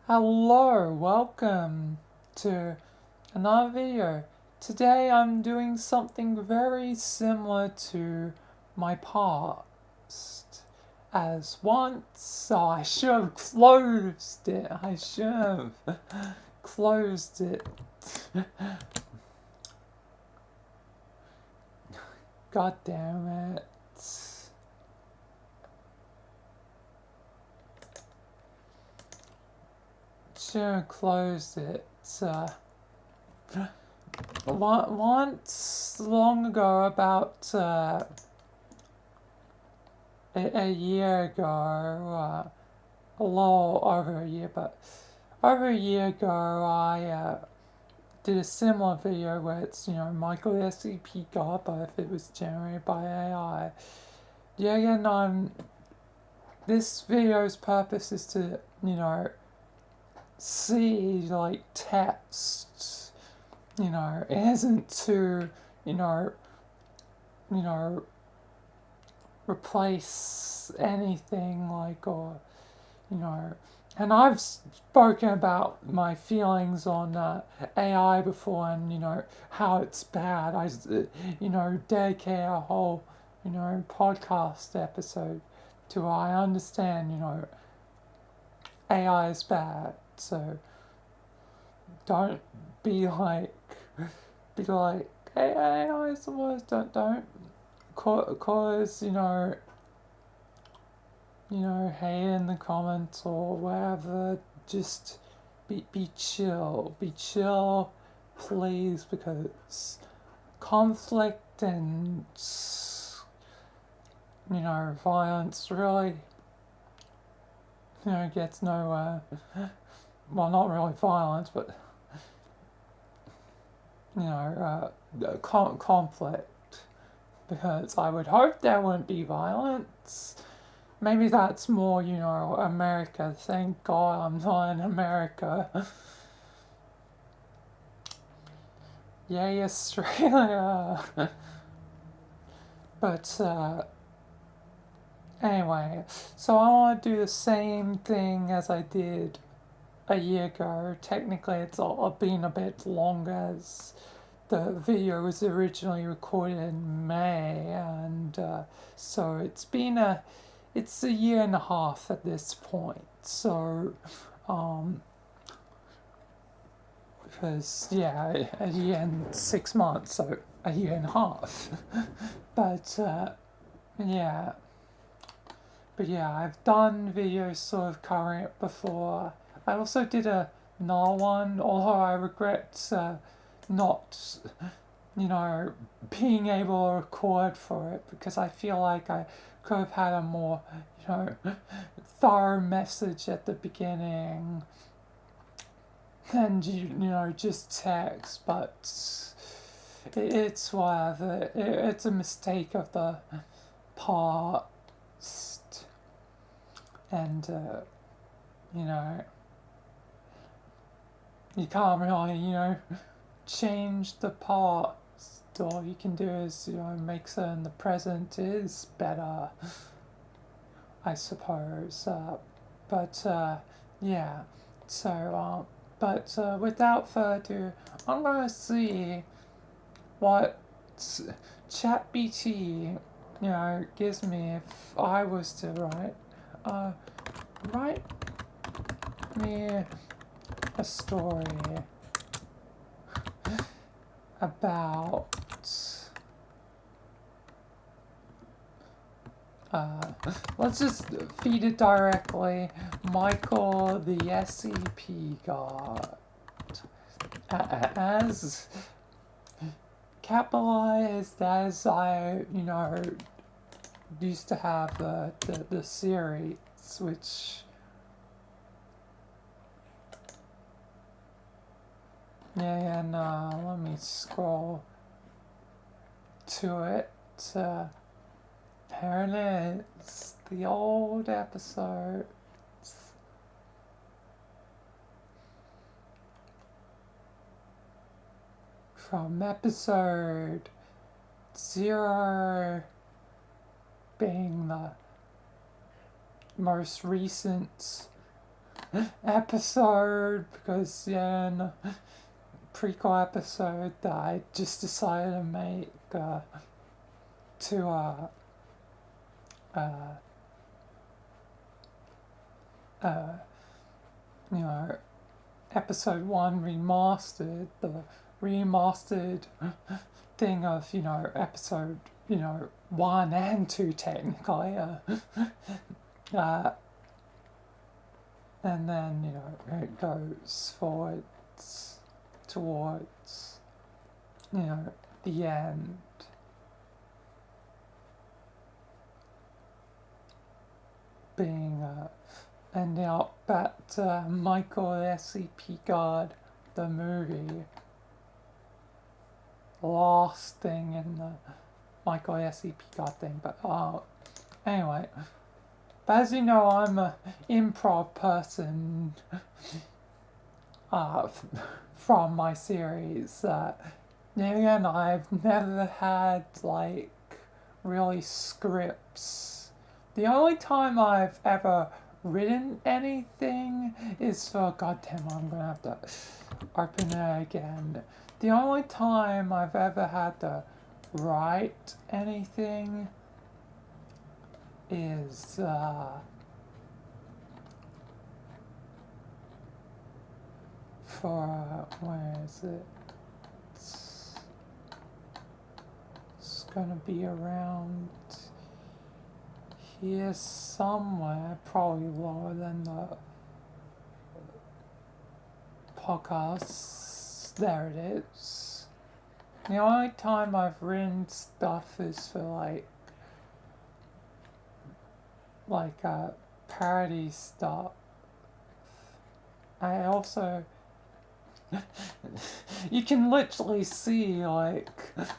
Hello, welcome to another video. Today I'm doing something very similar to my past. As once, I should have closed it. I should have closed it. God damn it. Should have closed it. Once long ago, about a year ago, a little over a year, but over a year ago, I did a similar video where it's, Michael SCP Guard, but if it was generated by AI. Yeah, again, this video's purpose is to, see, like, tests. It isn't to, replace anything, like, or, and I've spoken about my feelings on AI before, and how it's bad. I dedicate a whole podcast episode to I understand AI is bad. So don't be like hey, AI is the worst. Don't cause hate in the comments or whatever. Just be chill. Be chill, please, because conflict and violence really gets nowhere. Well, not really violence, but conflict. Because I would hope there wouldn't be violence. Maybe that's more, America. Thank God I'm not in America. Yay, Australia. But, anyway, so I want to do the same thing as I did a year ago. Technically, it's been a bit longer as the video was originally recorded in May, and so it's a year and a half at this point. So, because a year and 6 months, so a year and a half. But yeah. But yeah, I've done videos sort of covering it before. I also did another one, although I regret not, being able to record for it, because I feel like I could have had a more, thorough message at the beginning and, just text, but it's whatever. It's a mistake of the past, and, you can't really, change the past. All you can do is, make certain the present is better, I suppose. But, yeah. So, but without further ado, I'm going to see what ChatBT, gives me if I was to write me a story about let's just feed it directly. Michael the SCP Guard. As capitalized as I, used to have the series, which and let me scroll to it. Here it is, the old episode. From episode 0 being the most recent episode, because yeah, in the prequel episode that I just decided to make to uh, uh, you know, episode 1 remastered, the remastered thing of, episode, 1 and 2 technically, and then, it goes forwards towards, the end. Being, ending up at Michael SCP Guard, the movie. Last thing in the Michael SCP Guard thing, but anyway. But as you know, I'm an improv person from my series. Again, I've never had, like, really scripts. The only time I've ever written anything is for, goddamn, I'm gonna have to open it again. The only time I've ever had to write anything is for where is it? It's gonna be around here somewhere, probably lower than the podcast. There it is. The only time I've written stuff is for like parody stuff. I also you can literally see, like,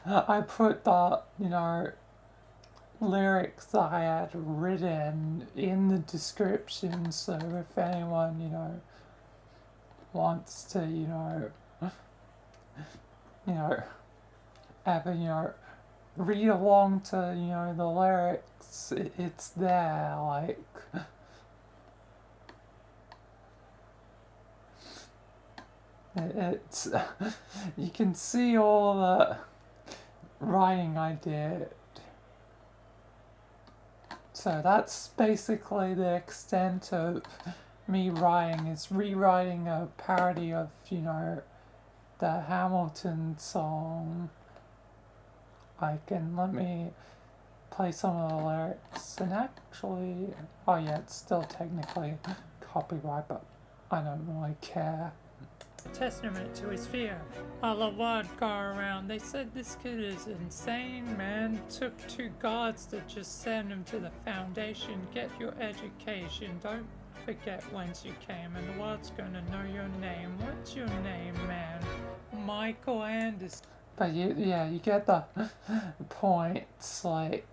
I put the, lyrics that I had written in the description, so if anyone, wants to, ever, read along to, the lyrics, it's there, like. It's you can see all the writing I did. So that's basically the extent of me writing, is rewriting a parody of, the Hamilton song. Let me play some of the lyrics, and actually, oh yeah, it's still technically copyright, but I don't really care. Testament to his fear. All the word go around. They said this kid is insane, man. Took 2 guards to just send him to the foundation. Get your education. Don't forget whence you came, and the world's gonna know your name. What's your name, man? Michael Anderson. But you get the points. Like,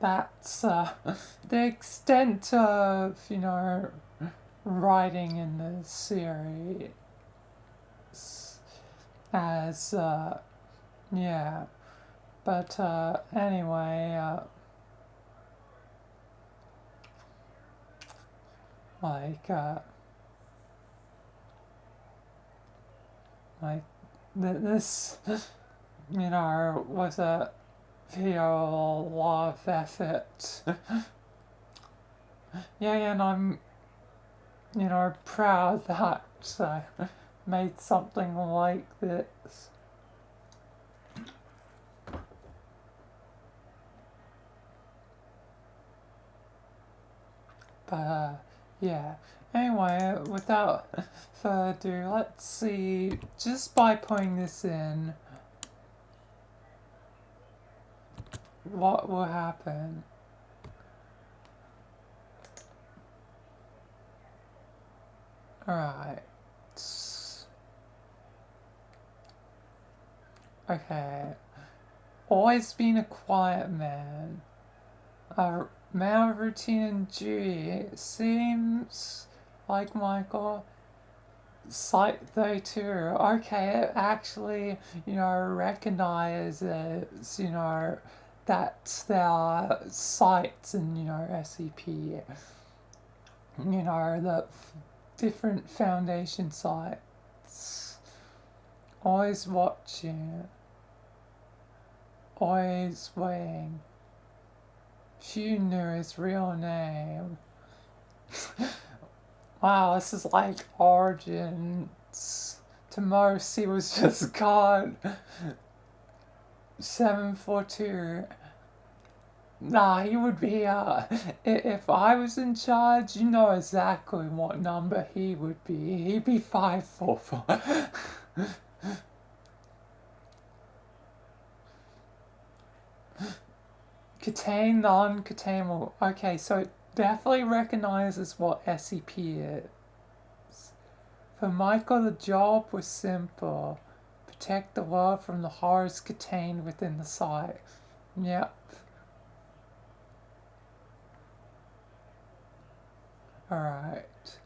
that's the extent of, writing in the series, as but anyway, this was a video, a lot of effort. And I'm proud that I made something like this. But, anyway, without further ado, let's see, just by putting this in, what will happen. Alright. Okay. Always been a quiet man. A man of routine and duty. It seems like Michael. Site 32. Okay, it actually, recognizes, that there are sites in, SCP, the different Foundation sites. Always watching. Always waiting. Few knew his real name. Wow, this is like Origins. To most, he was just Guard 742. Nah, he would be, if I was in charge, you know exactly what number he would be. He'd be 544. Contain, non-containable. Okay, so it definitely recognizes what SCP is. For Michael, the job was simple. Protect the world from the horrors contained within the site. Yep. Alright.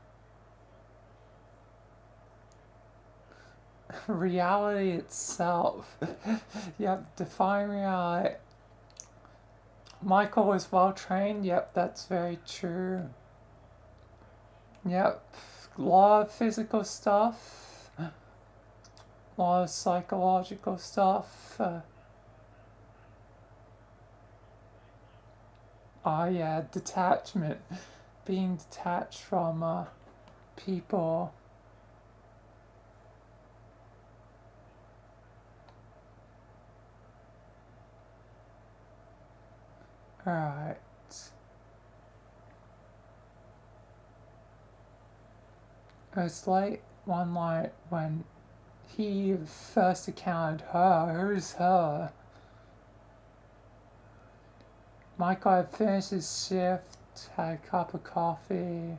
Reality itself. Yep, define reality. Michael was well trained. Yep, that's very true. Yep. A lot of physical stuff. A lot of psychological stuff. Yeah, detachment. Being detached from people. Alright. It's like one night when he first encountered her. Who's her? Michael had finished his shift, had a cup of coffee.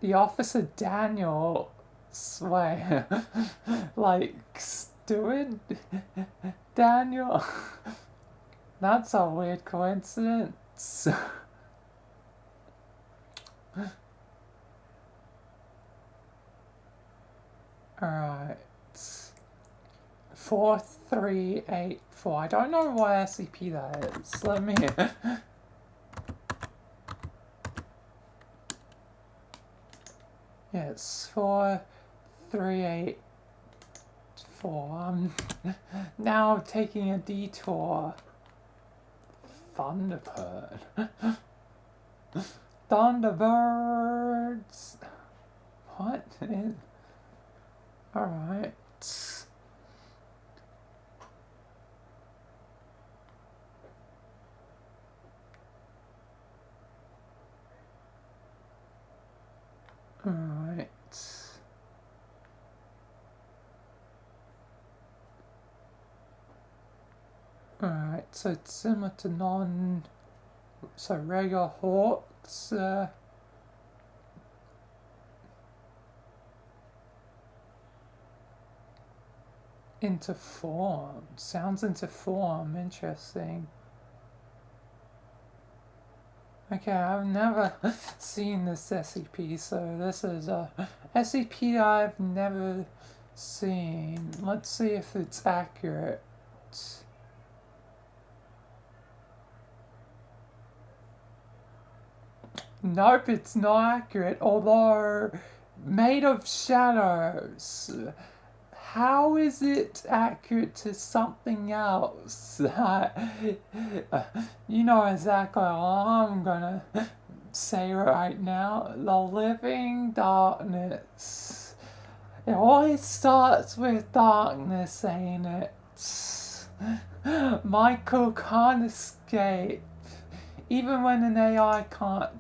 The officer Daniel Sway. Like, steward Daniel? That's a weird coincidence. Alright. 4384. I don't know what SCP that is. Let me. Yeah, it's 4384. I'm now taking a detour. Thunderbird. Thunderbirds. What? Alright. Alright. Alright, so it's similar to regular hawks, into form. Sounds into form, interesting. Okay, I've never seen this SCP, so this is a SCP I've never seen. Let's see if it's accurate. Nope, it's not accurate, although made of shadows. How is it accurate to something else? You know exactly what I'm gonna say right now. The living darkness. It always starts with darkness, ain't it? Michael can't escape. Even when an AI can't,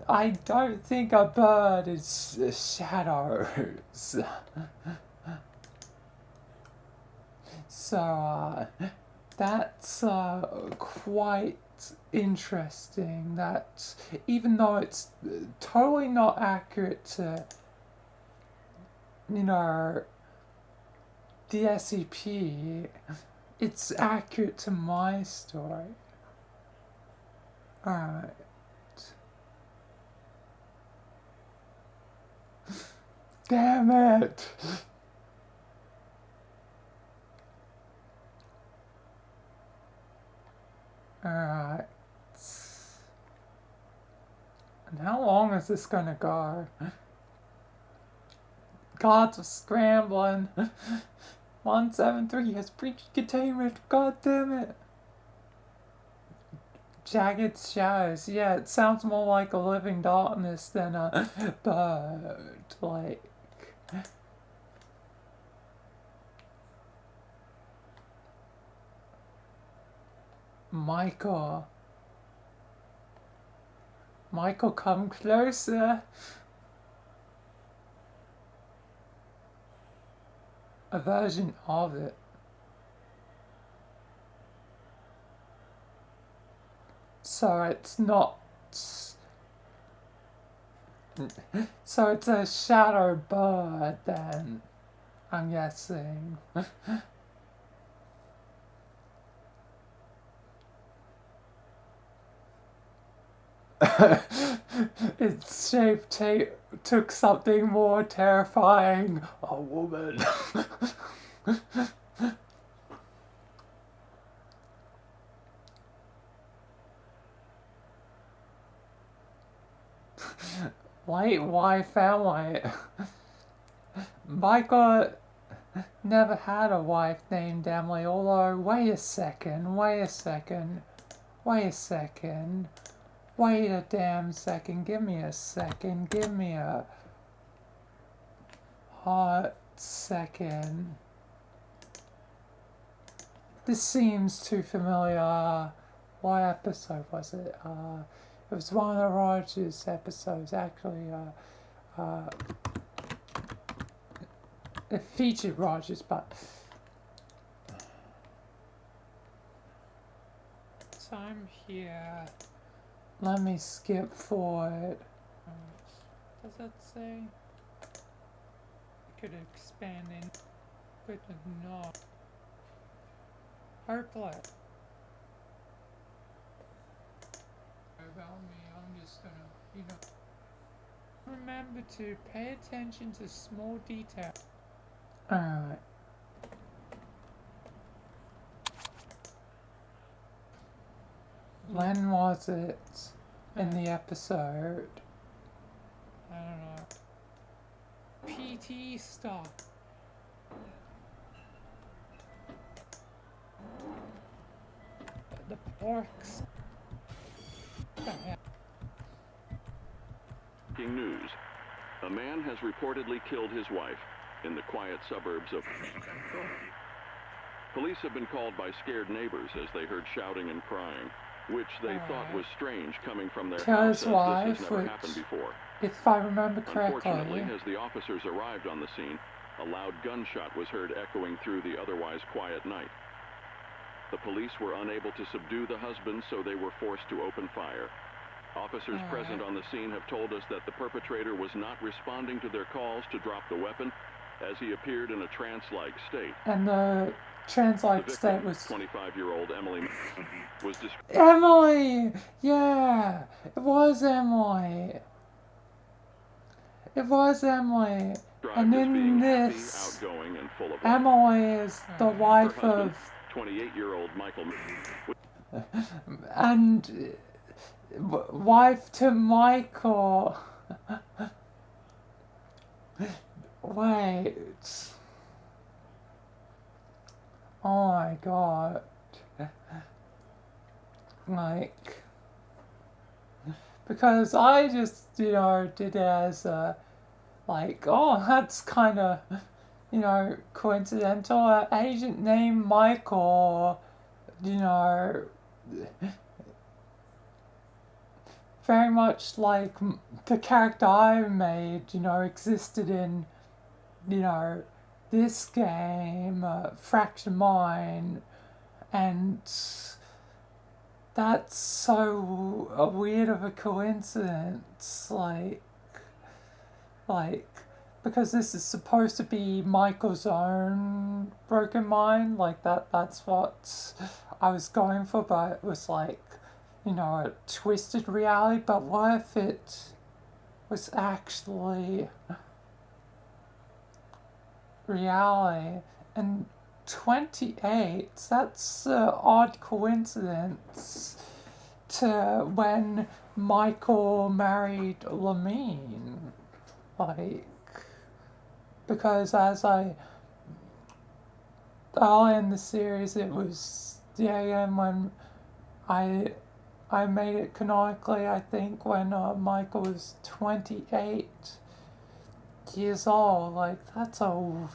I don't think a bird is shadows. So, that's quite interesting that even though it's totally not accurate to, the SCP, it's accurate to my story. Alright. Damn it! And how long is this gonna go? Guards are scrambling. 173 has breached containment. God damn it. Jagged shadows. Yeah, it sounds more like a living darkness than a bird. Like. Michael. Michael, come closer. A version of it. So it's not. So it's a shadow bird then, I'm guessing. Its shape took something more terrifying. A woman. White wife family. Michael never had a wife named Emily, although, wait a second. Wait a damn second. Give me a second. Give me a hot second. This seems too familiar. What episode was it? It was one of the Rogers episodes, actually. It featured Rogers, but... So I'm here. Let me skip forward. Does that say? I could expand in. Good enough. Hopeless. About me, I'm just gonna, remember to pay attention to small details. Alright. When was it in the episode? I don't know. PT stuff. The porks. News. A man has reportedly killed his wife in the quiet suburbs of... Police have been called by scared neighbors as they heard shouting and crying, which they thought was strange coming from their house, as this has never happened before. If I remember correctly... Unfortunately, as the officers arrived on the scene, a loud gunshot was heard echoing through the otherwise quiet night. The police were unable to subdue the husband, so they were forced to open fire. Officers present on the scene have told us that the perpetrator was not responding to their calls to drop the weapon, as he appeared in a trance-like state. And the trance-like state was... 25-year-old Emily was described... Emily! Yeah! It was Emily! It was Emily! And in this, happy, outgoing, and full of Emily is the wife husband, of... 28-year-old Michael... and... wife to Michael. Wait. Oh my god. Like, because I just, did it as a, like, oh, that's kind of, coincidental. An agent named Michael, very much like the character I made, existed in, this game, Fractured Mind, and that's so weird of a coincidence, like, because this is supposed to be Michael's own broken mind, like that's what I was going for, but it was like, a twisted reality. But what if it was actually reality? And 28, that's an odd coincidence, to when Michael married Lamine. Like, because as I early in the series, it was and when I made it canonically, I think, when Michael was 28 years old. Like, that's a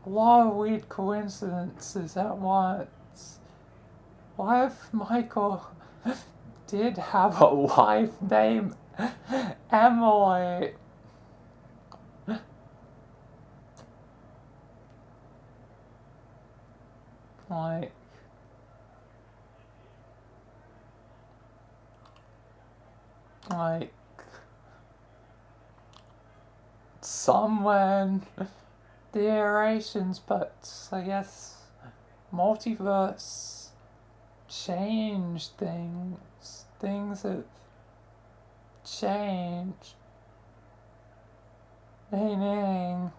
lot of weird coincidences at once. What if Michael did have a wife named Emily? Like, somewhere in the iterations, but I guess multiverse changed things. Things have changed. Meaning,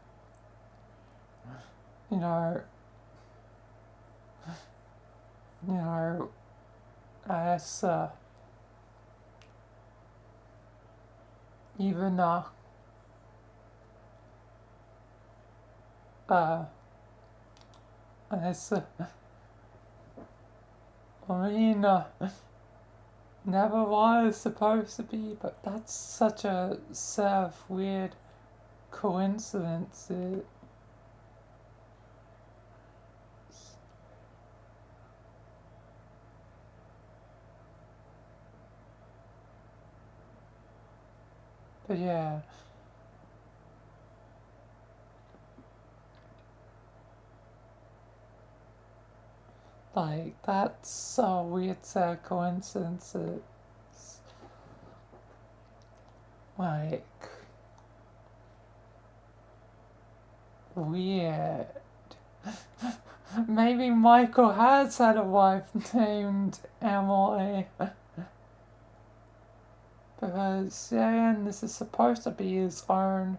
you know, as even as I mean, never was supposed to be, but that's such a set of weird coincidences. But yeah. Like, that's a weird set of coincidences. Like, weird. Maybe Michael has had a wife named Emily. Because, and this is supposed to be his own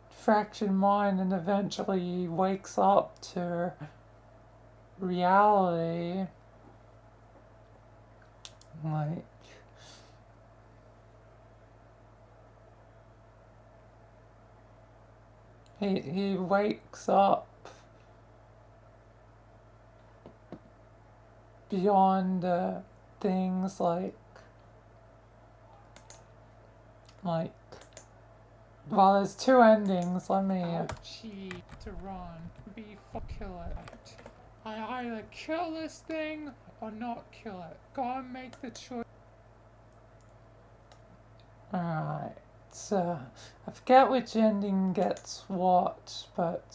fraction mind, and eventually he wakes up to reality. Like, he wakes up beyond things like, well, there's two endings. Let me cheat to run before kill it. I either kill this thing or not kill it. Gotta make the choice. Alright, so I forget which ending gets what, but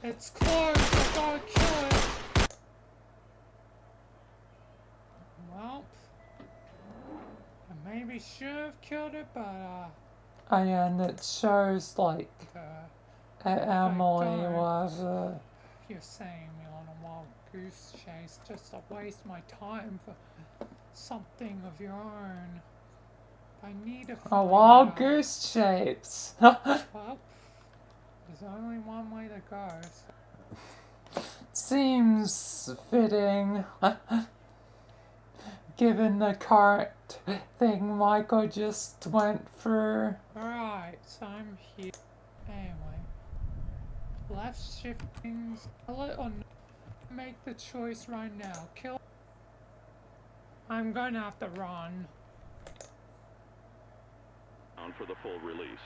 it's close. I gotta kill it. Well, I maybe should have killed it, but and it shows like Emily was you're saying me on a wild goose chase just to waste my time for something of your own. I need to find a wild goose chase. Well, there's only one way to go. So. Seems fitting. Given the current thing Michael just went through. Alright, so I'm here. Anyway, left shiftings. Kill it or not. Make the choice right now. Kill. I'm gonna have to run. On for the full release.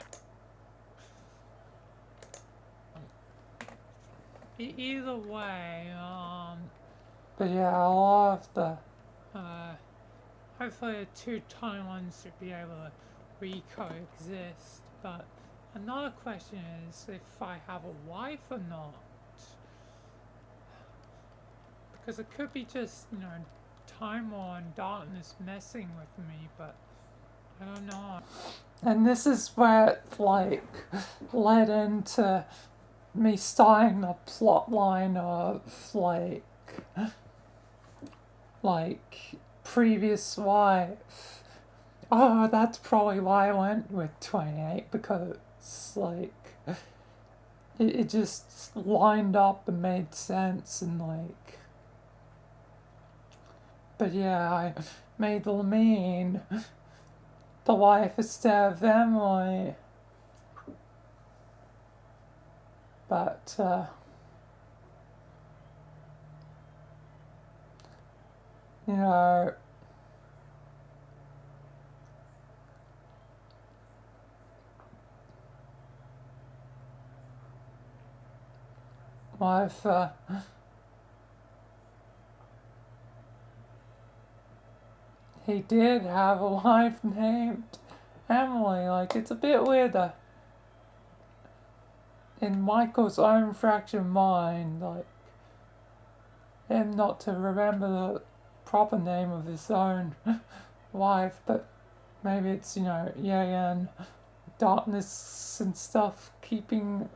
Either way, but yeah, I'll have to. Hopefully the two timelines should be able to coexist, but another question is if I have a wife or not. Because it could be just, time war and darkness messing with me, but I don't know. And this is where it, led into me starting the plot line of, previous wife. Oh, that's probably why I went with 28, because, it just lined up and made sense, and, but yeah, made Lamine the wife instead of Emily. But, you know, wife, he did have a wife named Emily. Like, it's a bit weird that in Michael's own fractured mind, like, him not to remember the proper name of his own wife, but maybe it's, you know, and darkness and stuff keeping,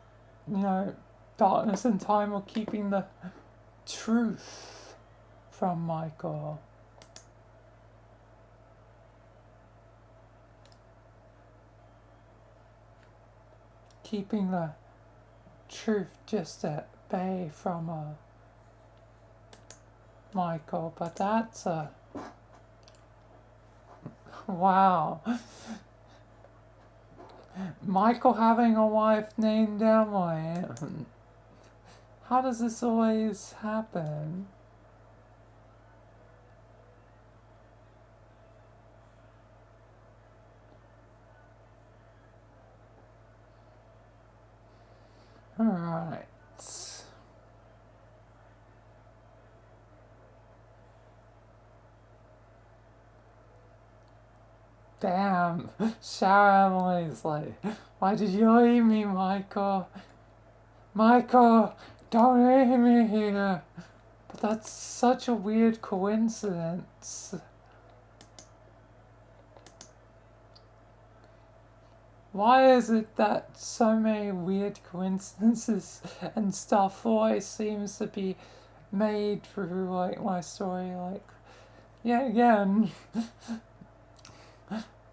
you know, darkness and time are keeping the truth from Michael. Keeping the truth just at bay from Michael, but that's wow. Michael having a wife named Emily. How does this always happen? Alright. Damn, Sarah Emily's like, why did you leave me, Michael? Michael, don't leave me here. But that's such a weird coincidence. Why is it that so many weird coincidences and stuff always seems to be made through, like, my story? Like, yeah, again,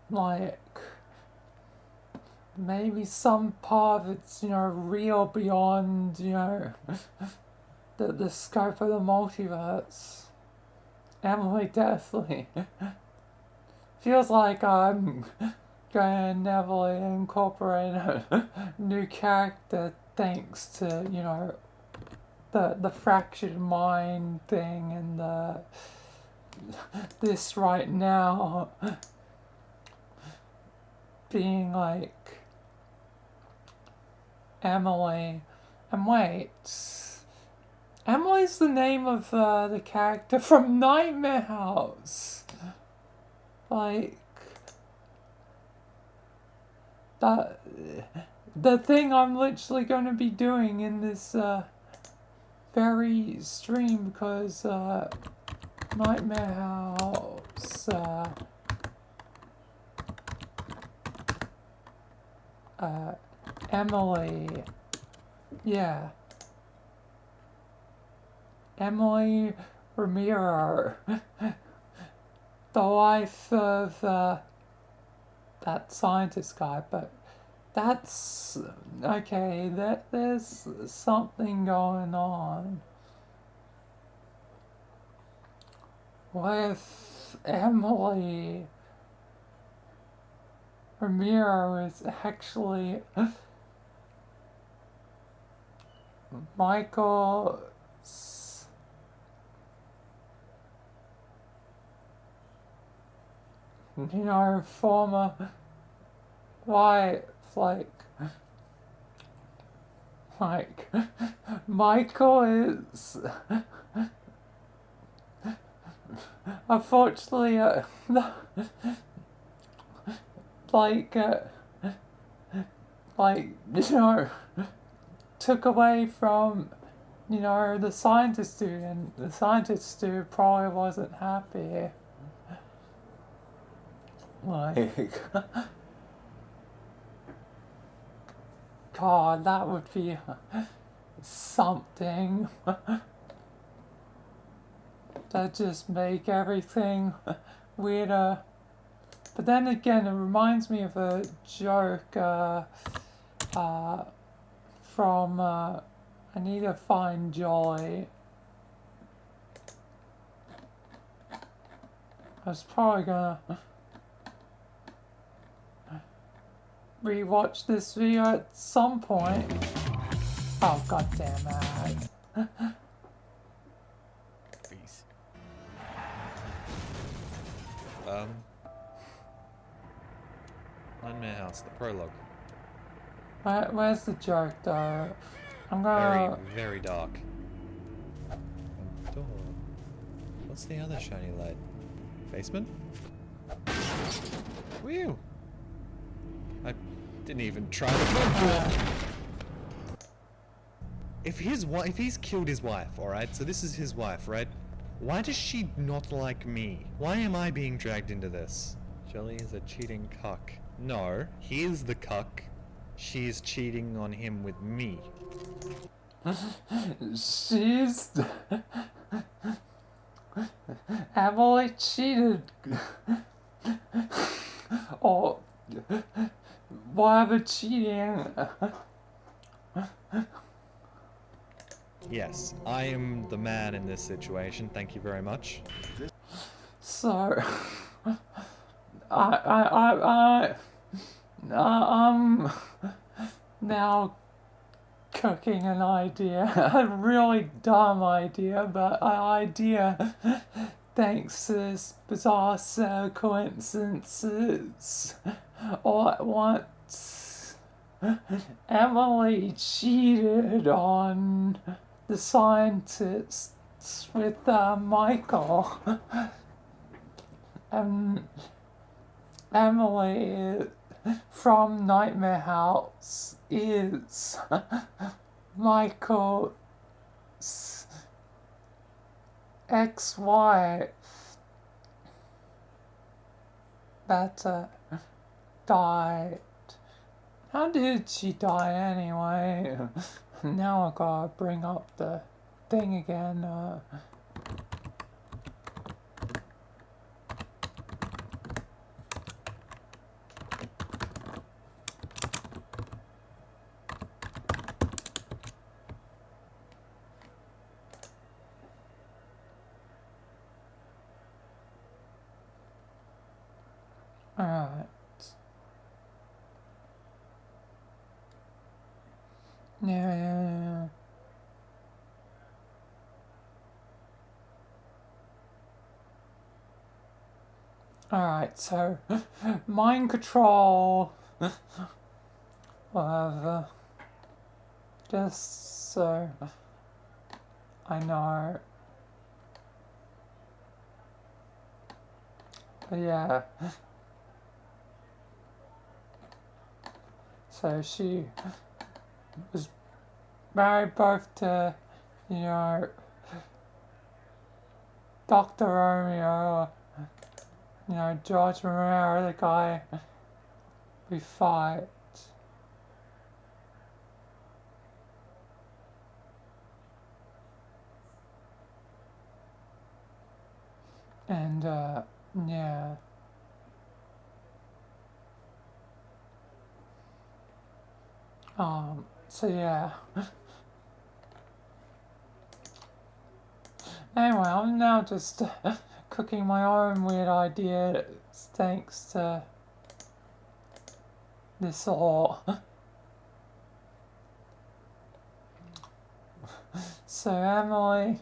like, maybe some part of it's, you know, real beyond, you know, the scope of the multiverse. Emily definitely feels like I'm going to never incorporate a new character thanks to, you know, the fractured mind thing and this right now being like Emily. And wait, Emily's the name of the character from Nightmare House. Like, the thing I'm literally going to be doing in this very stream, because Nightmare House Emily, yeah, Emily Ramiro, the wife of that scientist guy. But that's okay, there's something going on with Emily Ramiro. Is actually Michael's, you know, former wife. Like Michael is unfortunately like you know, took away from, you know, the scientist dude, and the scientist dude probably wasn't happy. Like, God, that would be something. That just make everything weirder. But then again, it reminds me of a joke from I Need to Find Joy. I was probably gonna rewatch this video at some point. Oh, god damn it. Please. Nightmare House, the prologue. Where's the joke though? I'm Very, gonna... very dark. Door. What's the other shiny light? Basement? Whew! I didn't even try the front door! If he's killed his wife, alright? So this is his wife, right? Why does she not like me? Why am I being dragged into this? Jelly is a cheating cuck. No, he is the cuck. She's cheating on him with me. She's... Emily cheated. Or... whatever cheating. Yes, I am the man in this situation. Thank you very much. So... I'm now cooking an idea, a really dumb idea, but an idea thanks to this bizarre set of coincidences. All at once, Emily cheated on the scientists with Michael. And Emily from Nightmare House is Michael's ex-wife that died. How did she die anyway? Now I gotta bring up the thing again. Alright. Yeah. Alright, so mind control. Whatever. Just so I know. But yeah. So she was married both to, you know, Dr. Romeo, you know, George Romero, the guy we fight. And, yeah. So yeah. Anyway, I'm now just cooking my own weird ideas thanks to this all. So Emily...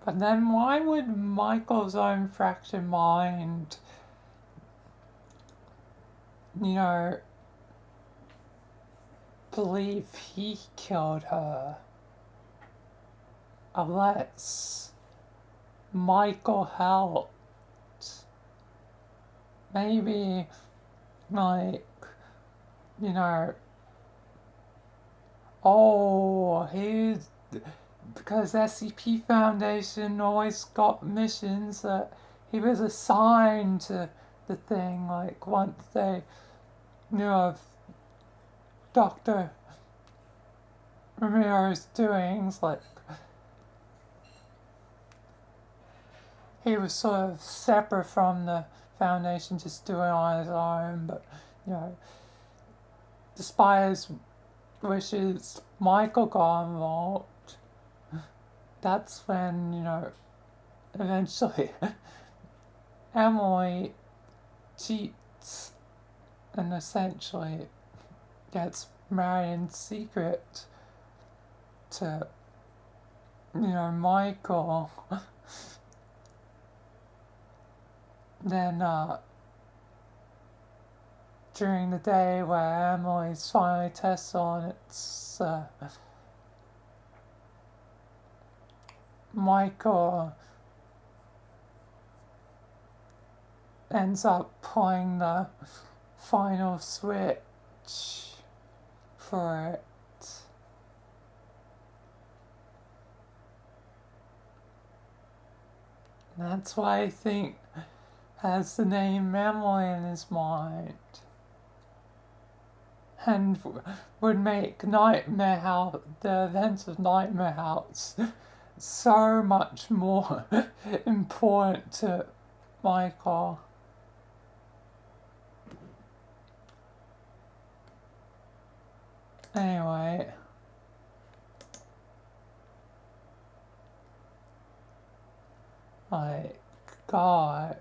But then why would Michael's own fractured mind, you know, believe he killed her? Unless Michael helped. Maybe, like, you know, oh, he's... Because SCP Foundation always got missions that he was assigned to the thing, like once they knew of Dr. Ramirez's doings, like he was sort of separate from the Foundation, just doing it on his own, but you know, despite his wishes, Michael got involved. that's when, eventually Emily cheats and essentially gets married in secret to, Michael. Then, during the day where Emily's finally tested on it's, Michael ends up pulling the final switch for it. That's why I think has the name Emily in his mind. And would make Nightmare House, the events of Nightmare House, so much more important to Michael. Anyway. Like, God.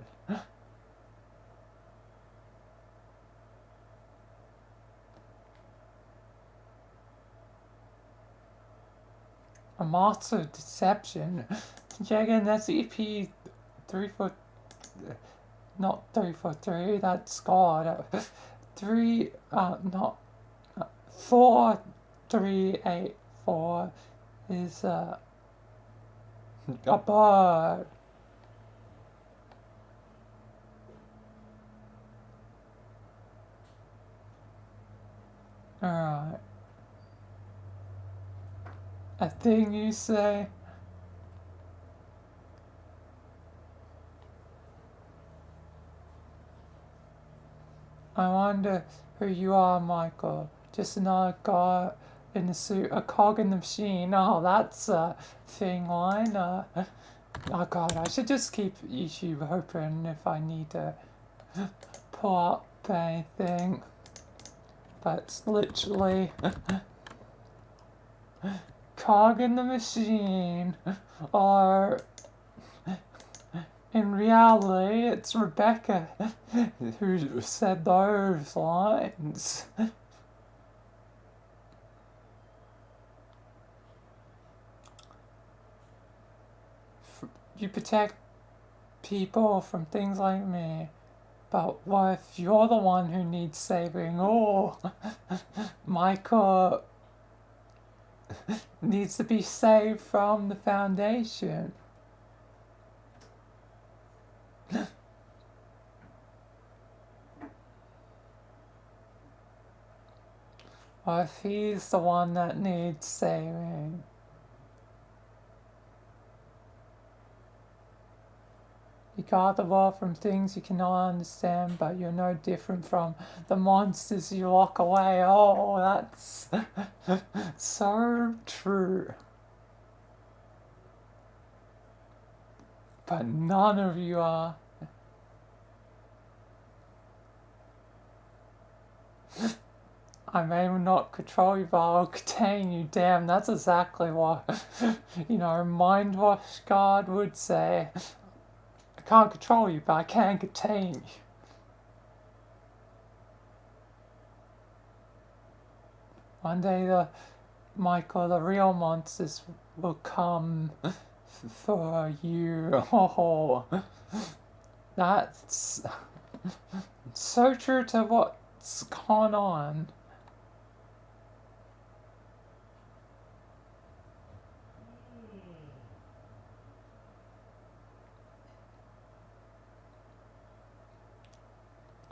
A master of deception. Checking SCP 343. Not 343, that's God. 4384 is a bird. Alright. A thing you say? I wonder who you are, Michael. Just another guy in a suit, a cog in the machine. Oh, that's a thing line. Oh God, I should just keep YouTube open if I need to pull up anything. But it's literally cog in the machine. Or in reality, it's Rebecca who said those lines. You protect people from things like me, but what if you're the one who needs saving? Oh, Michael needs to be saved from the Foundation. What if he's the one that needs saving? You guard the world from things you cannot understand, but you're no different from the monsters you lock away. Oh, that's so true. But none of you are. I may not control you, but I'll contain you. Damn, that's exactly what, Mind Wash Guard would say. I can't control you, but I can contain you. One day, Michael, the real monsters will come for you. Oh, that's so true to what's gone on.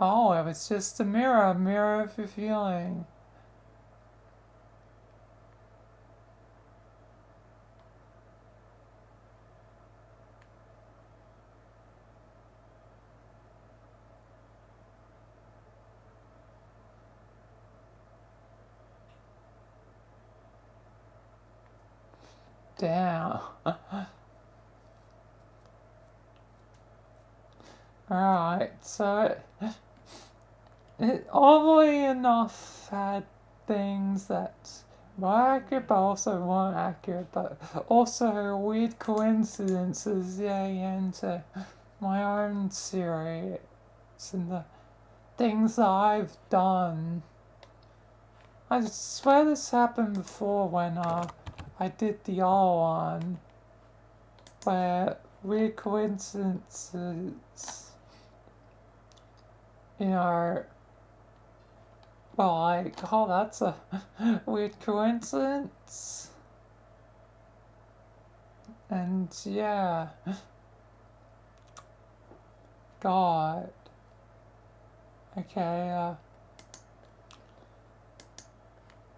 Oh, it was just a mirror of your feeling. Damn. Alright, so it oddly enough had things that were accurate, but also weren't accurate, but also weird coincidences getting into my own series and the things that I've done. I swear this happened before when I did the other one, where weird coincidences, you know, well, like, oh, that's a weird coincidence. And yeah, God. Okay,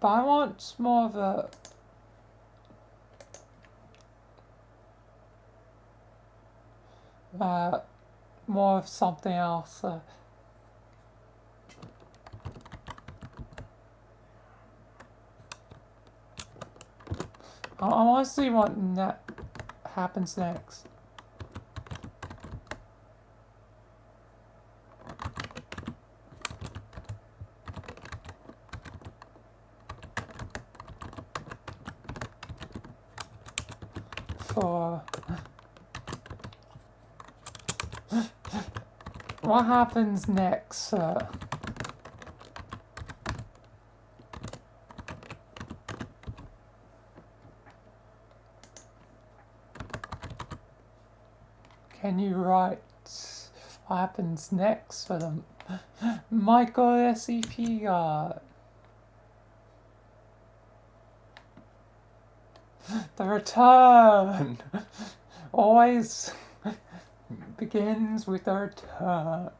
but I want more of a more of something else. I want to see what happens next. For what happens next? Can you write what happens next for the Michael SCP Guard? The return always begins with a return.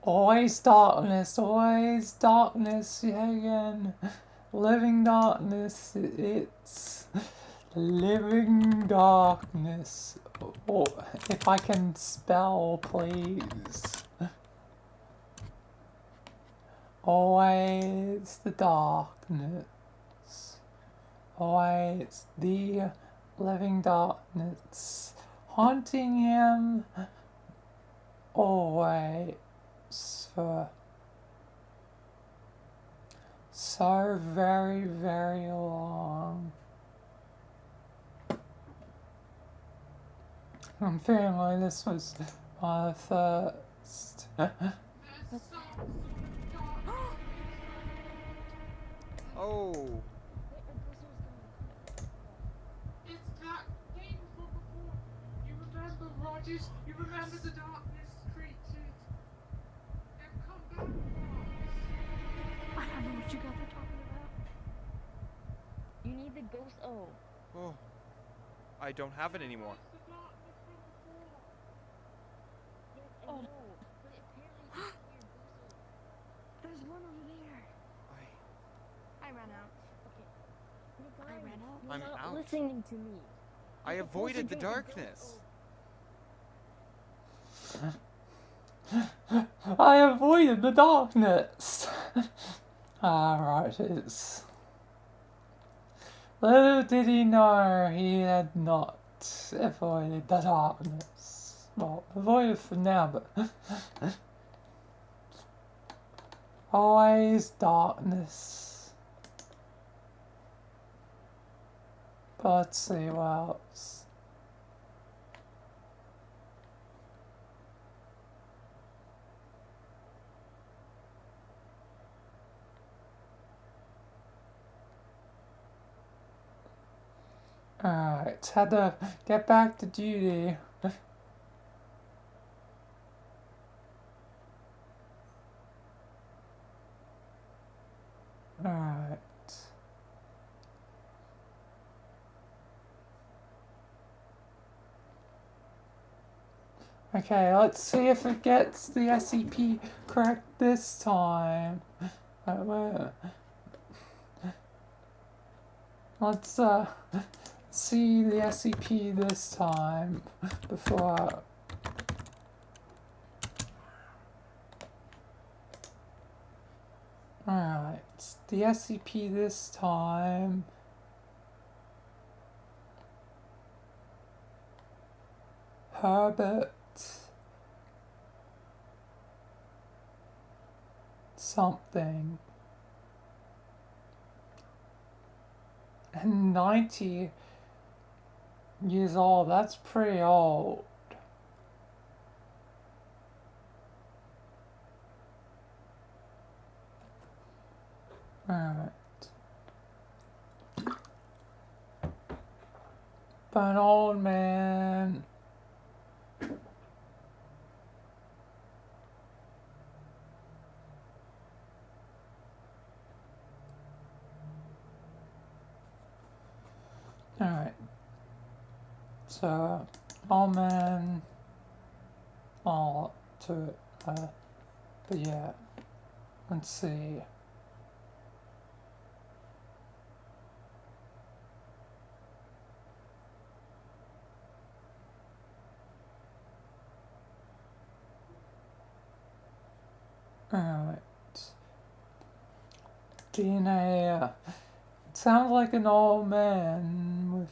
Always darkness, yeah, again. Living darkness, it's living darkness. Oh, if I can spell, please. Always the darkness. Always the living darkness. Haunting him. Always for so very, very long. I'm feeling like this was my first. Oh. It's that thing from before. You remember, Rogers? You remember the darkness creatures? They've come back for us. I don't know what you guys are talking about. You need the ghost. Oh. Oh. I don't have it anymore. It's the darkness from before. Yes, I know. But apparently it's your ghost. There's one over there. I ran out. Okay. I ran out. You're I'm not out. listening to me. I You're supposed to avoided the drink darkness. I avoided the darkness. Right, it's. Little did he know he had not avoided the darkness. Well, avoided for now, but. Always darkness. But let's see what else. Alright, had to get back to duty. Alright. Okay, let's see if it gets the SCP correct this time. Let's see the SCP this time before. Alright, the SCP this time. Herbert something. And 90 years old, that's pretty old. Alright. But an old man. Alright. So, old man. All to it. But yeah. Let's see. Alright. DNA. It sounds like an old man with.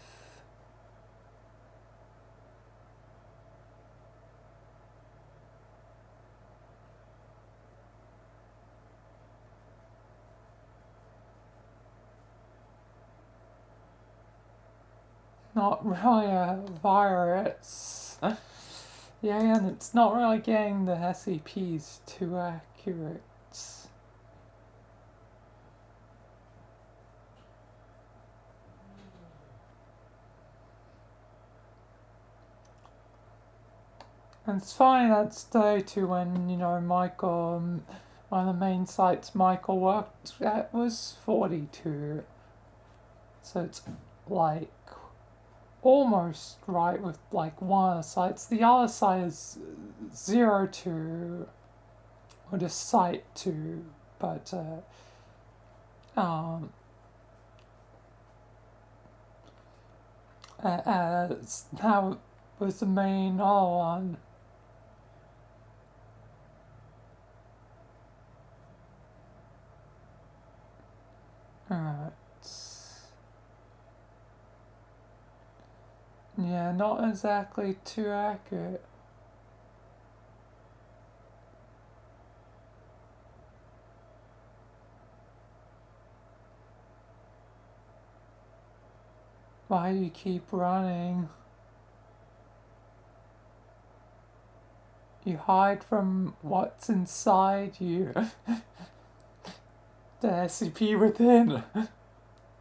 Not really a virus. Yeah, and it's not really getting the SCPs too accurate. And it's funny that day too when, you know, Michael, one of the main sites Michael worked at was 42. So it's like almost right with like one of the sites. The other site is 02, or just site 2, but that was the main other one. Alright. Yeah, not exactly too accurate. Why do you keep running? You hide from what's inside you. The SCP within.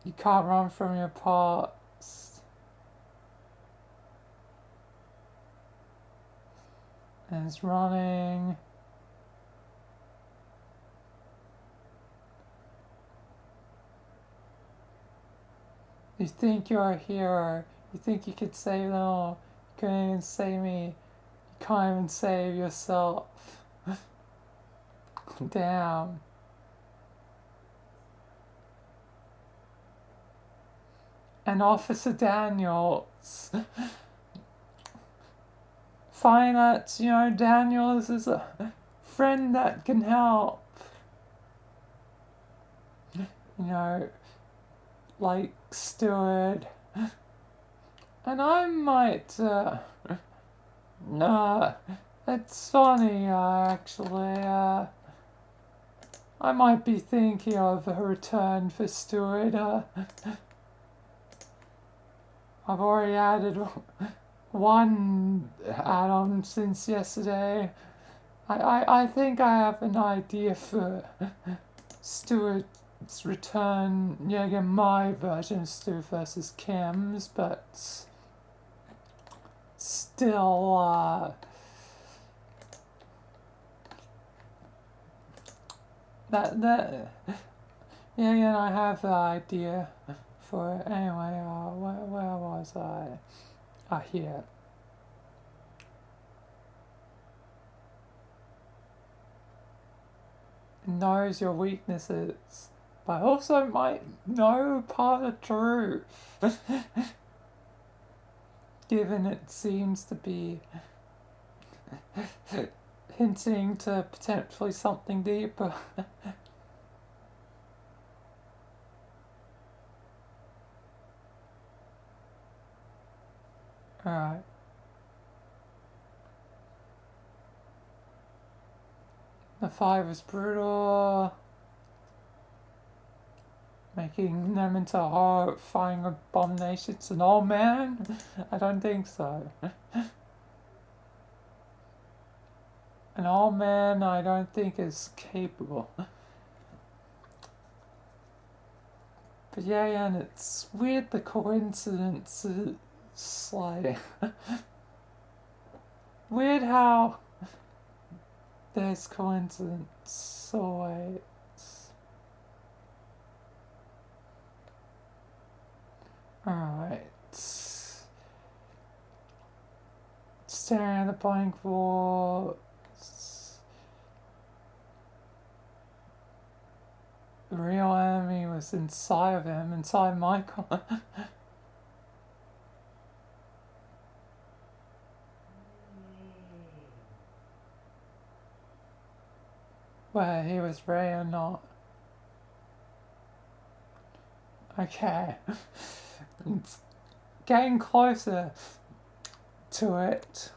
You can't run from your past. And it's running. You think you're a hero. You think you could save them all. You couldn't even save me. You can't even save yourself. Damn. And Officer Daniels. Find that, you know, Daniels is a friend that can help. You know, like Stewart. And I might, nah, it's funny, actually, I might be thinking of a return for Stewart, I've already added one add-on since yesterday. I think I have an idea for Stewart's return. Yeah, again, my version of Stewart versus Kim's, but still, yeah, I have the idea for it. Anyway, where was I? Here. Knows your weaknesses, but also might know part of the truth. Given it seems to be hinting to potentially something deeper. Alright. The fire was brutal, making them into horrifying abominations. An old man? I don't think so. An old man I don't think is capable. But yeah, and it's weird the coincidence is like weird how there's coincidence always. Alright. Staring at the blank wall. The real enemy was inside of him, inside Michael. Whether he was ready or not. Okay. It's getting closer to it.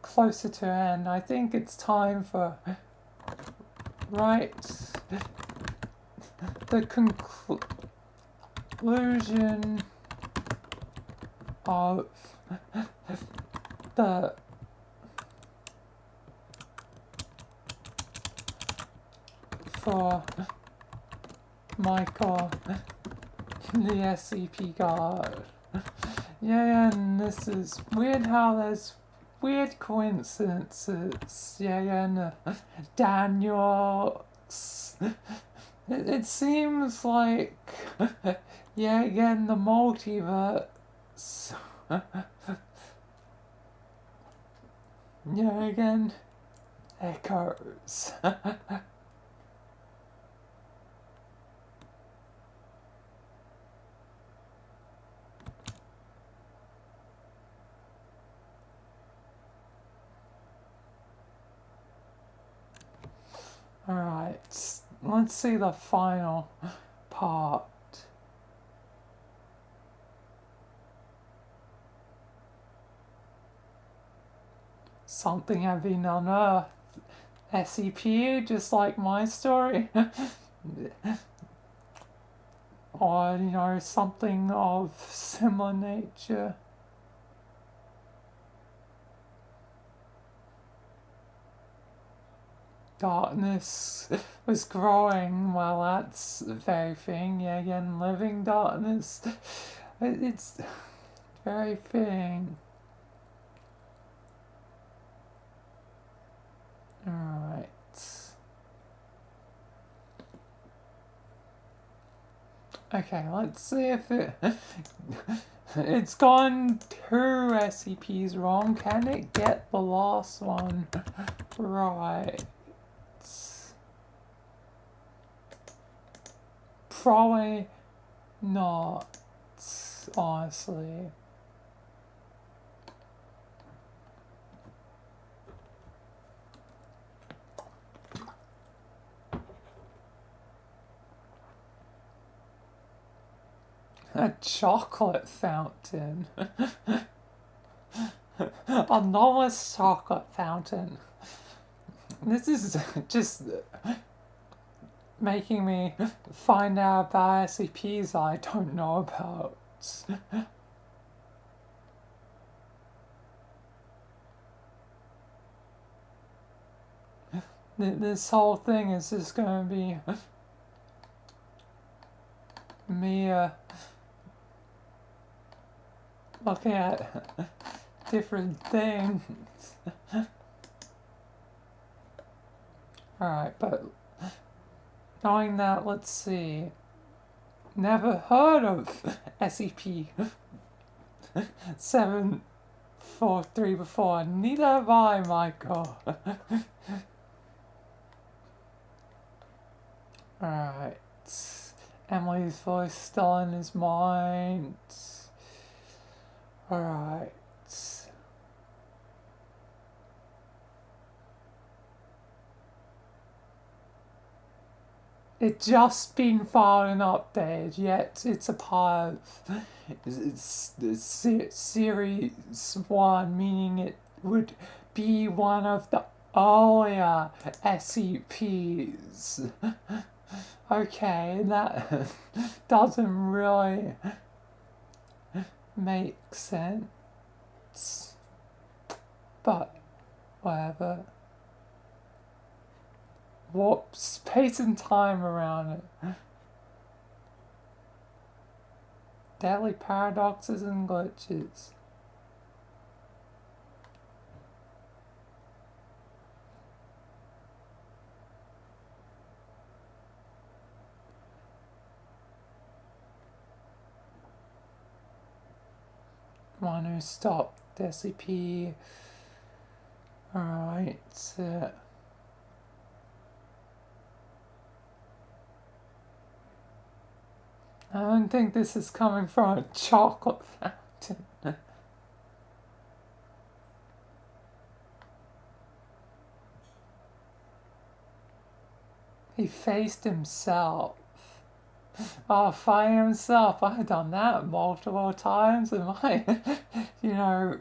Closer to end. I think it's time for the conclusion of the for Michael, the SCP Guard. Yeah, and this is weird how there's weird coincidences. Yeah, and Daniel. It seems like, yeah, again, the multiverse. Yeah, again, echoes. Alright, let's see the final part. Something had been unearthed. SCP, just like my story. Or, you know, something of similar nature. Darkness was growing. Well, that's the very thing. Yeah, again, living darkness. It's very thing. Alright. Okay, let's see if it's gone 2 SCPs wrong. Can it get the last one right? Probably not, honestly. A chocolate fountain. A novice chocolate fountain. This is just making me find out about SCPs I don't know about. This whole thing is just going to be me looking at different things. Alright, but knowing that, let's see. Never heard of SCP 743 before. Neither have I, Michael. Alright. Emily's voice still in his mind. Alright. It just been filed and updated, yet it's a part of it's series 1, meaning it would be one of the Oh yeah, SCPs. Okay, that doesn't really make sense. But whatever. Warp space and time around it. Deadly paradoxes and glitches. One who stopped SCP. Alright, I don't think this is coming from a chocolate fountain. He faced himself. Oh, fighting himself. I've done that multiple times in my, you know,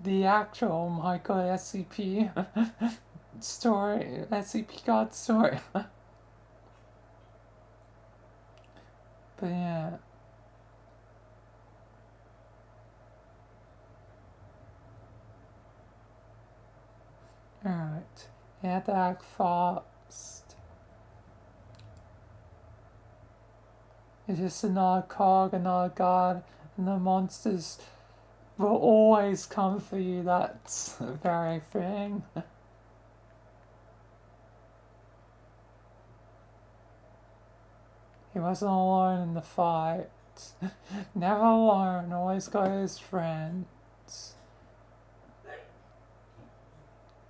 the actual Michael SCP story, SCP Guard story. But yeah. Alright. You have to act fast. It's just another cog, another guard, and the monsters will always come for you. That's the very thing. He wasn't alone in the fight. Never alone, always got his friends.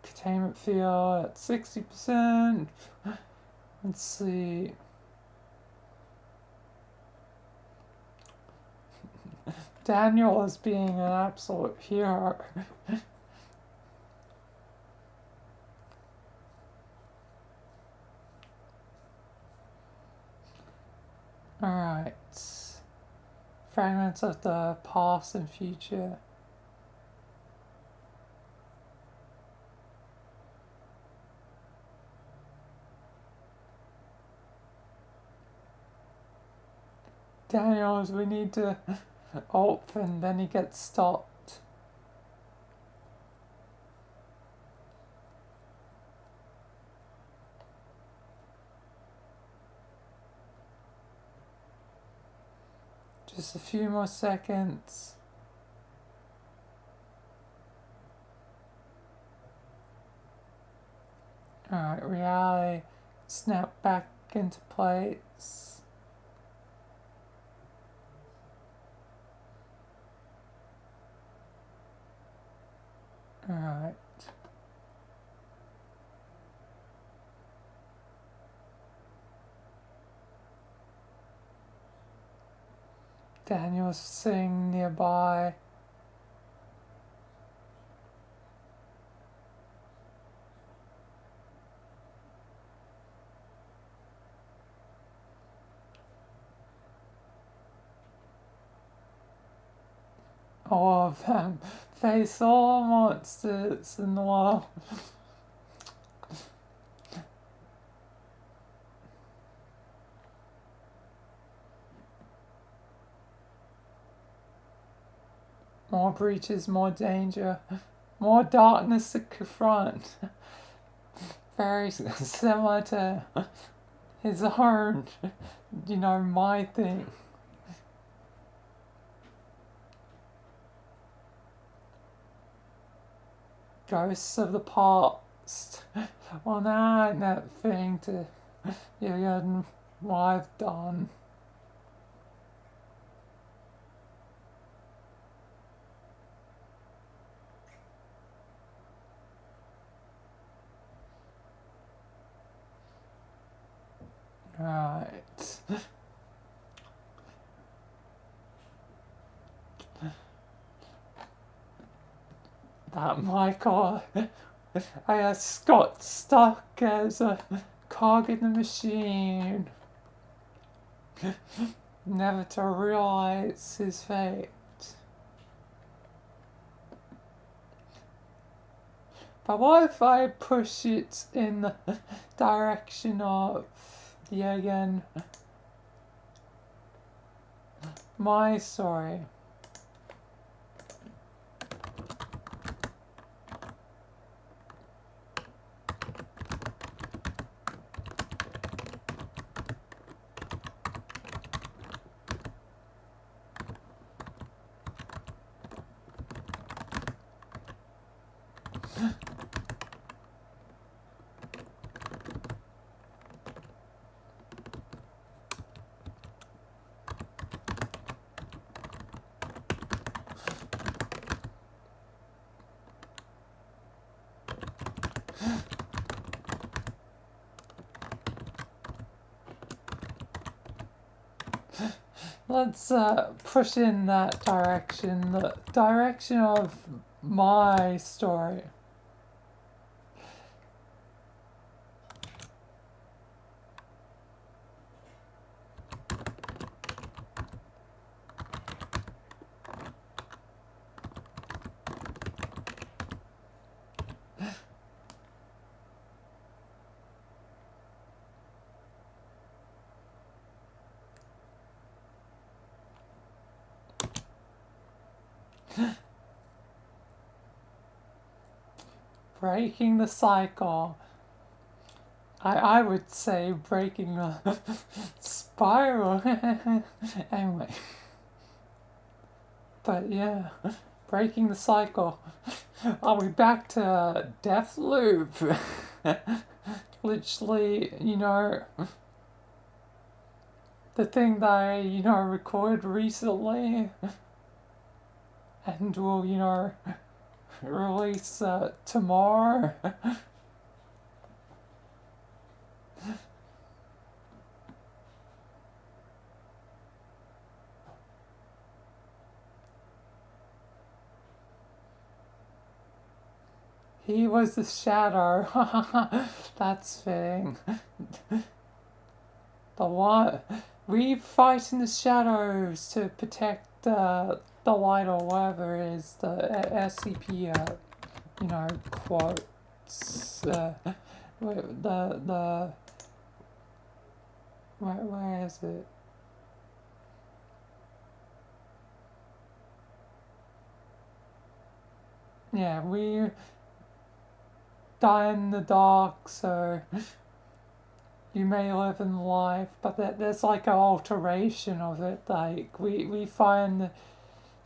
Containment field at 60%. Let's see. Daniel is being an absolute hero. Alright. Fragments of the past and future. Daniels, we need to open, then he gets stopped. Just a few more seconds. Alright, reality snap back into place. Alright. Daniel's sitting nearby. All of them face all monsters in the world. More breaches, more danger, more darkness to confront. Very similar to his own, you know, my thing. Ghosts of the past. Well, now ain't that thing to, you know, what I've done. Right. That Michael, I got stuck as a cog in the machine. Never to realize his fate. But what if I push it in the direction of, yeah, again, my story? Let's push in that direction, the direction of my story. Breaking the cycle. I would say breaking the spiral. Anyway. But yeah, breaking the cycle. Are we back to death loop? Literally, you know, the thing that I, you know, recorded recently and will, you know, release tomorrow. He was the shadow. That's fitting. The what? We fight in the shadows to protect the light or whatever it is the SCP, you know, quotes. Where is it? Yeah, we die in the dark, so you may live in life, but there's like an alteration of it. Like we find the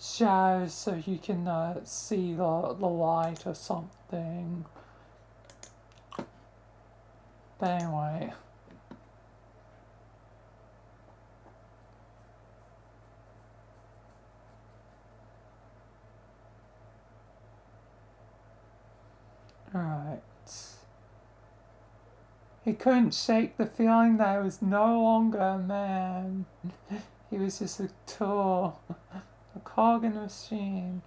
shadows so you can see the light or something. But anyway. Alright. He couldn't shake the feeling that he was no longer a man. He was just a tool, a cog in a machine.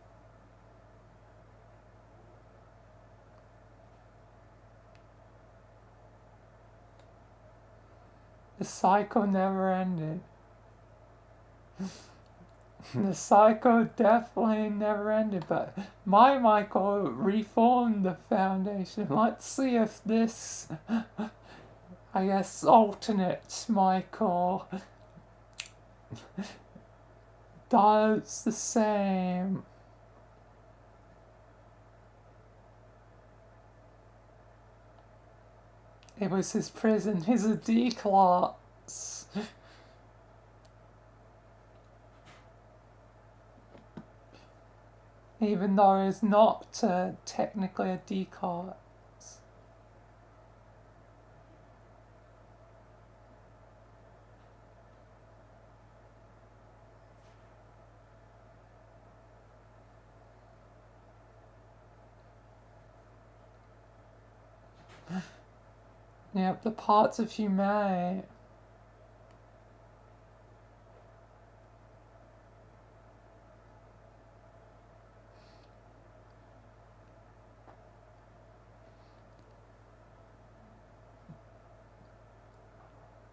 The cycle never ended. The cycle definitely never ended, but my Michael reformed the Foundation. Let's see if this, I guess, alternate Michael does the same. It was his prison. He's a D-class. Even though he's not technically a D-class. Yep, the parts of humanity.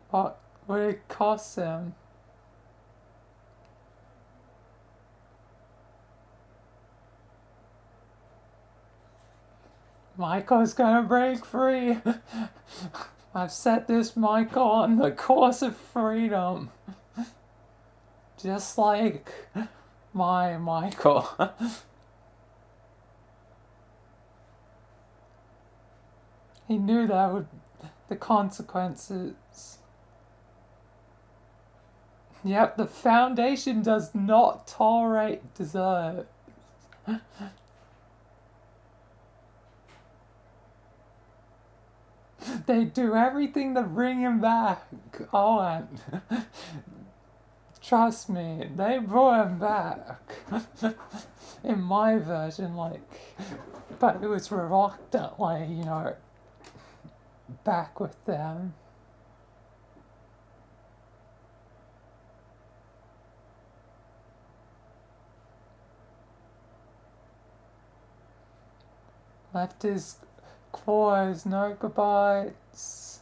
What would it cost him? Michael's gonna break free. I've set this Michael on the course of freedom. Just like my Michael. He knew that would the consequences. Yep, the Foundation does not tolerate desert. They do everything to bring him back. Oh, and trust me, they brought him back. In my version, like, but it was reluctantly, you know, back with them. Left his claws, no goodbyes.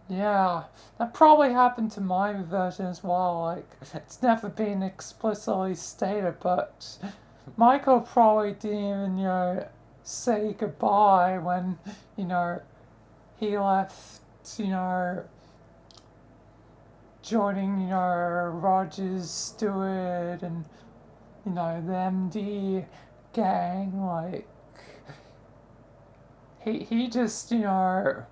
Yeah, that probably happened to my version as well. Like, it's never been explicitly stated, but Michael probably didn't even, you know, say goodbye when, you know, he left, you know, joining, you know, Rogers, Stewart, and, you know, the MD gang. Like, he just, you know,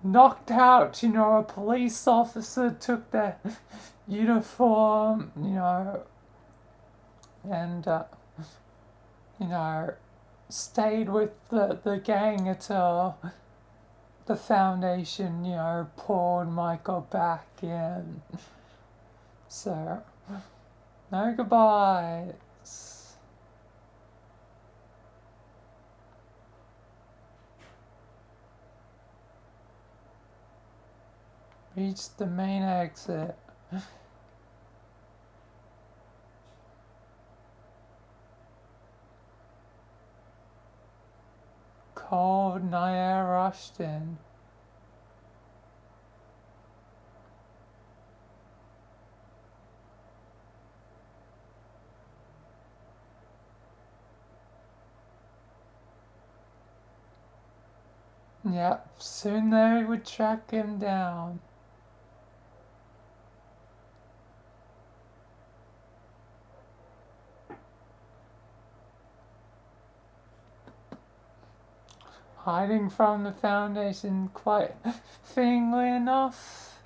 knocked out, you know, a police officer, took their uniform, you know, and, you know, stayed with the gang until the Foundation, you know, pulled Michael back in. So, no goodbyes. Reached the main exit. Cold night air rushed in. Yep, soon they would track him down. Hiding from the Foundation quite fittingly enough.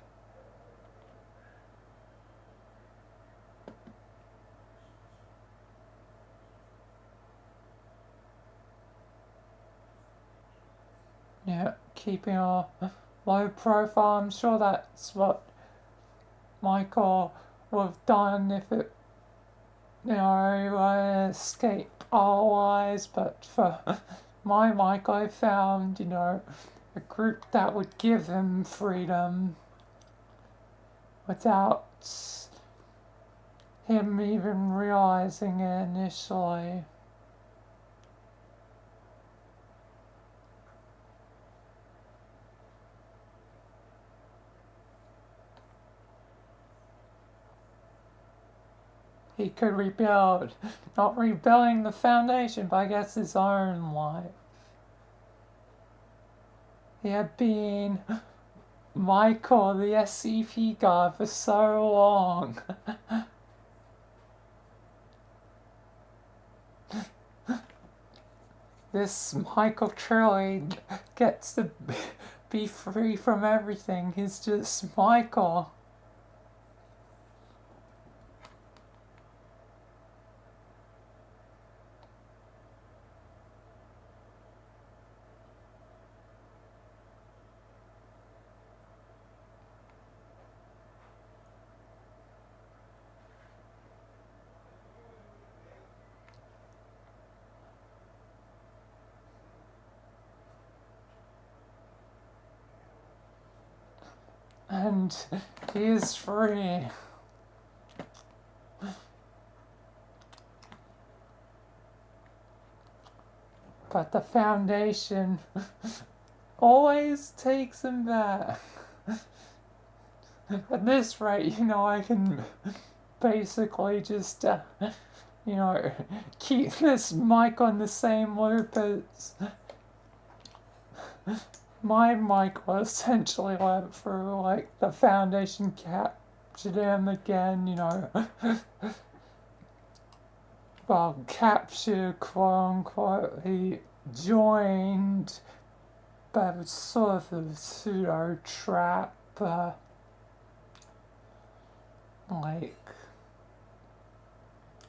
Yeah, keeping a low profile. I'm sure that's what Michael would have done if it, you know, escape our eyes, but for my Michael, I found, you know, a group that would give him freedom without him even realizing it initially. He could rebuild, not rebuilding the Foundation, but I guess his own life. He had been Michael, the SCP Guard, for so long. This Michael truly gets to be free from everything. He's just Michael. And he is free. But the Foundation always takes him back. At this rate, you know, I can basically just you know, keep this mic on the same loop as my mic essentially went through, like, the Foundation captured him again, you know. Well, captured, quote unquote, he joined, but it was sort of a pseudo trap, like,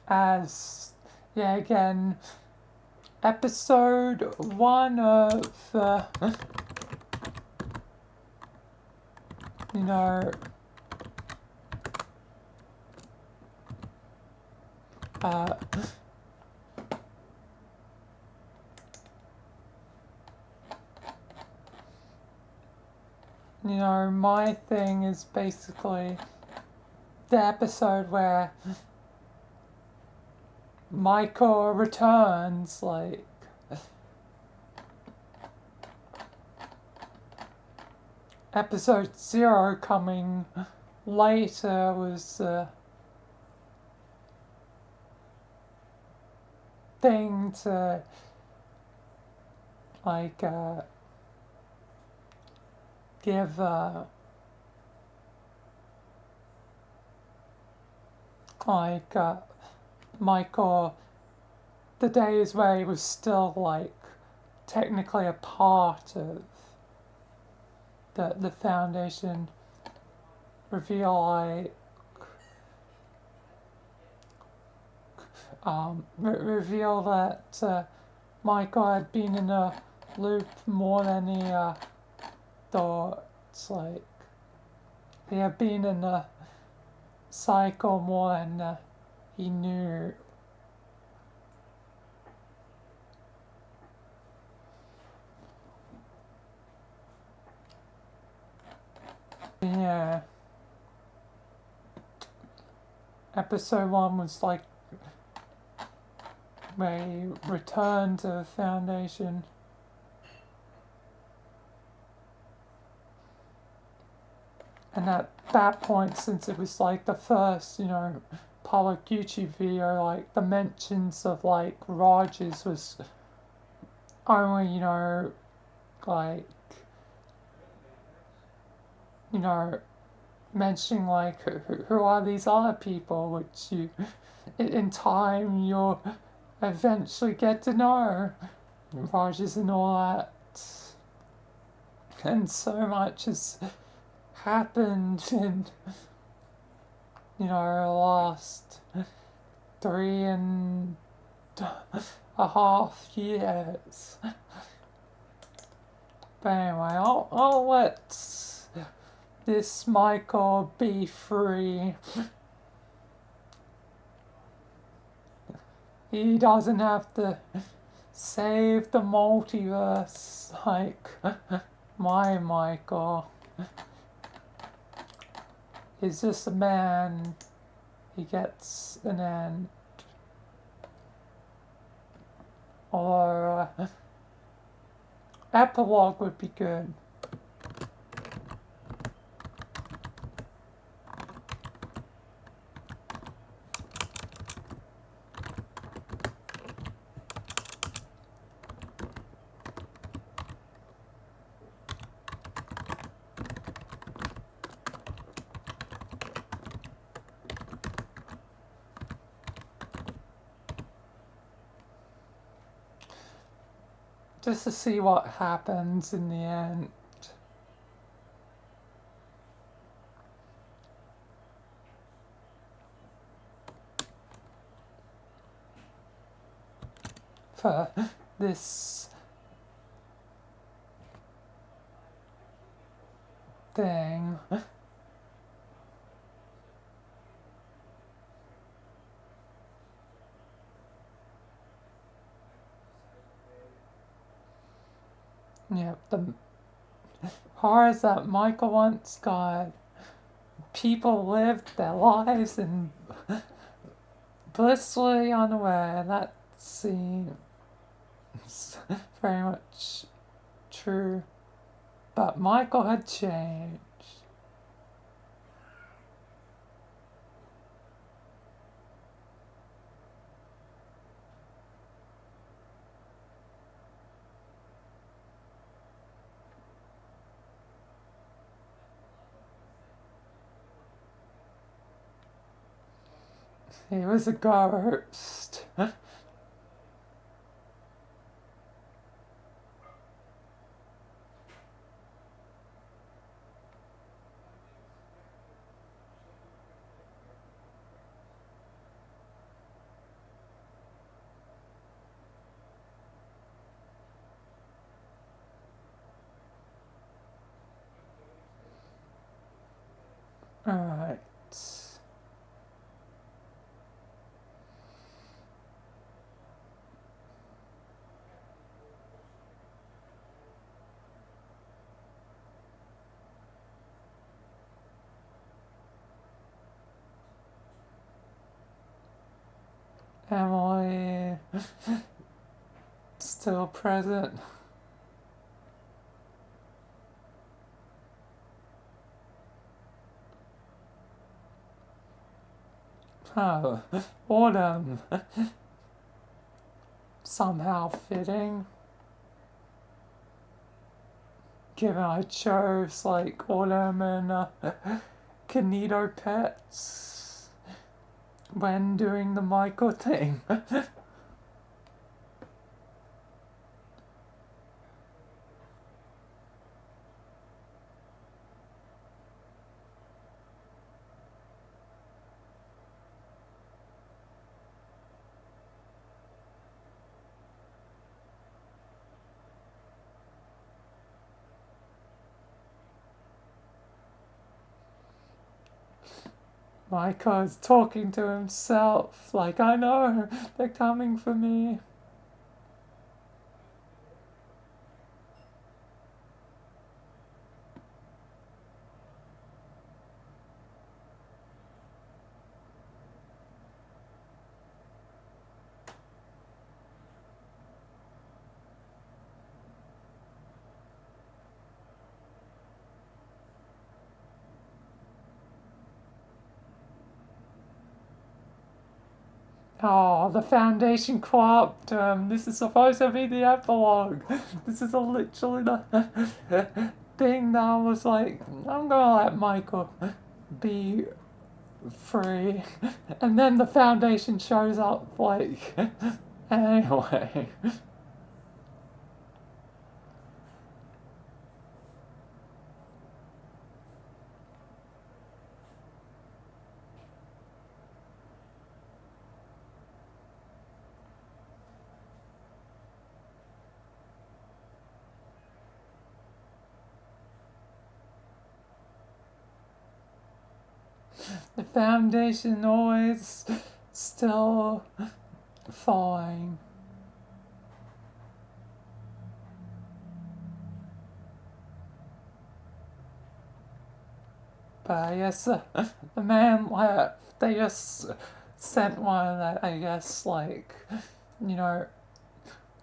as, yeah, again, episode 1 of, you know, you know, my thing is basically the episode where Michael returns, like, episode 0 coming later was thing to, like, give, like, Michael the days where he was still, like, technically a part of the Foundation, reveal, like, reveal that Michael had been in a loop more than he thought. It's like he had been in a cycle more than he knew. Yeah. Episode 1 was like where he returned to the Foundation. And at that point, since it was like the first, you know, public YouTube video, like the mentions of like Rogers was only, you know, like, you know, mentioning like who are these other people, which you, in time, you'll eventually get to know Rogers and all that. And so much has happened in, you know, the last 3.5 years. But anyway, I'll let this Michael be free. He doesn't have to save the multiverse like my Michael. He's just a man. He gets an end. Or epilogue would be good. Just to see what happens in the end. For this thing. Yep, the horrors that Michael once got. People lived their lives and blissfully unaware. That seems very much true. But Michael had changed. He was a ghost. Alright. Emily still present. Oh, autumn. Somehow fitting. Given I chose like autumn and Canito pets when doing the Michael thing. Michael is talking to himself, like, I know, they're coming for me. Oh, the Foundation co-op term. This is supposed to be the epilogue. This is literally the thing that I was like, I'm gonna let Michael be free. And then the Foundation shows up, like, anyway. The Foundation always still falling. But I guess the man left. They just sent one of that, I guess, like, you know,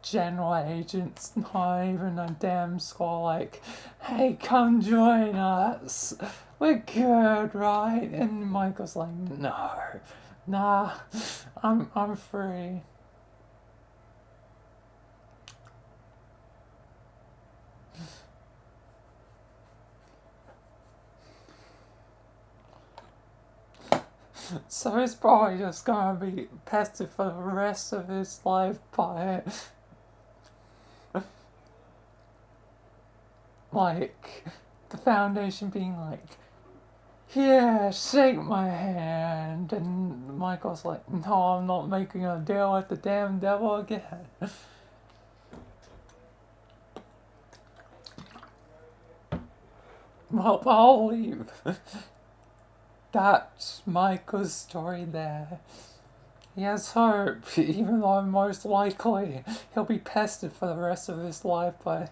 general agents, not even a damn squad, like, hey, come join us. We're good, right? And Michael's like, no, nah, I'm free. So he's probably just gonna be pestered for the rest of his life by like the Foundation being like, yeah, shake my hand, and Michael's like, no, I'm not making a deal with the damn devil again. Well, I'll leave. That's Michael's story there. He has hope, even though most likely he'll be pestered for the rest of his life by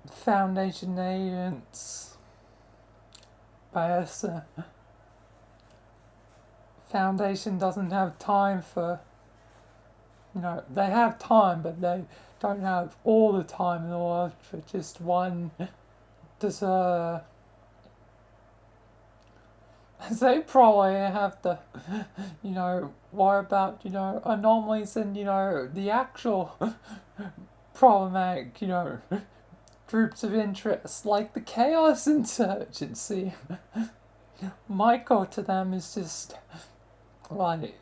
Foundation agents. But Foundation doesn't have time for, you know, they have time, but they don't have all the time in the world for just one dessert. They probably have to, you know, worry about, you know, anomalies and, you know, the actual problematic, you know, groups of interest, like the Chaos Insurgency. Michael to them is just like,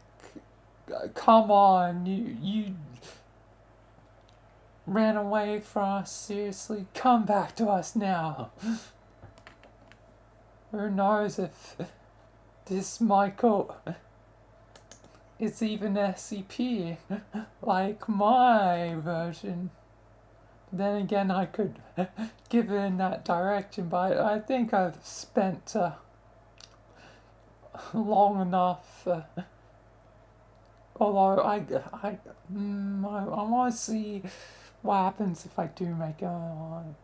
come on, you ran away from us, seriously, come back to us now. Who knows if this Michael is even SCP, like my version. Then again, I could give it in that direction, but I think I've spent long enough. Although I want to see what happens if I do make it online.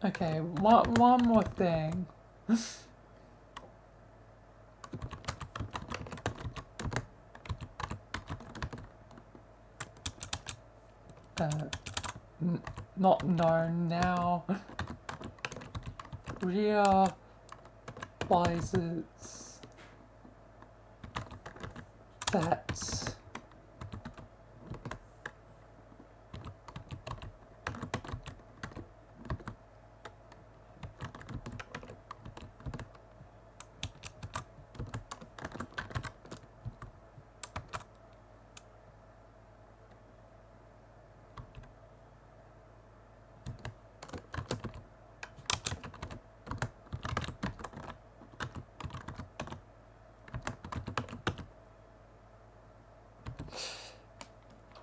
Okay, one more thing. Not known now. Realizes that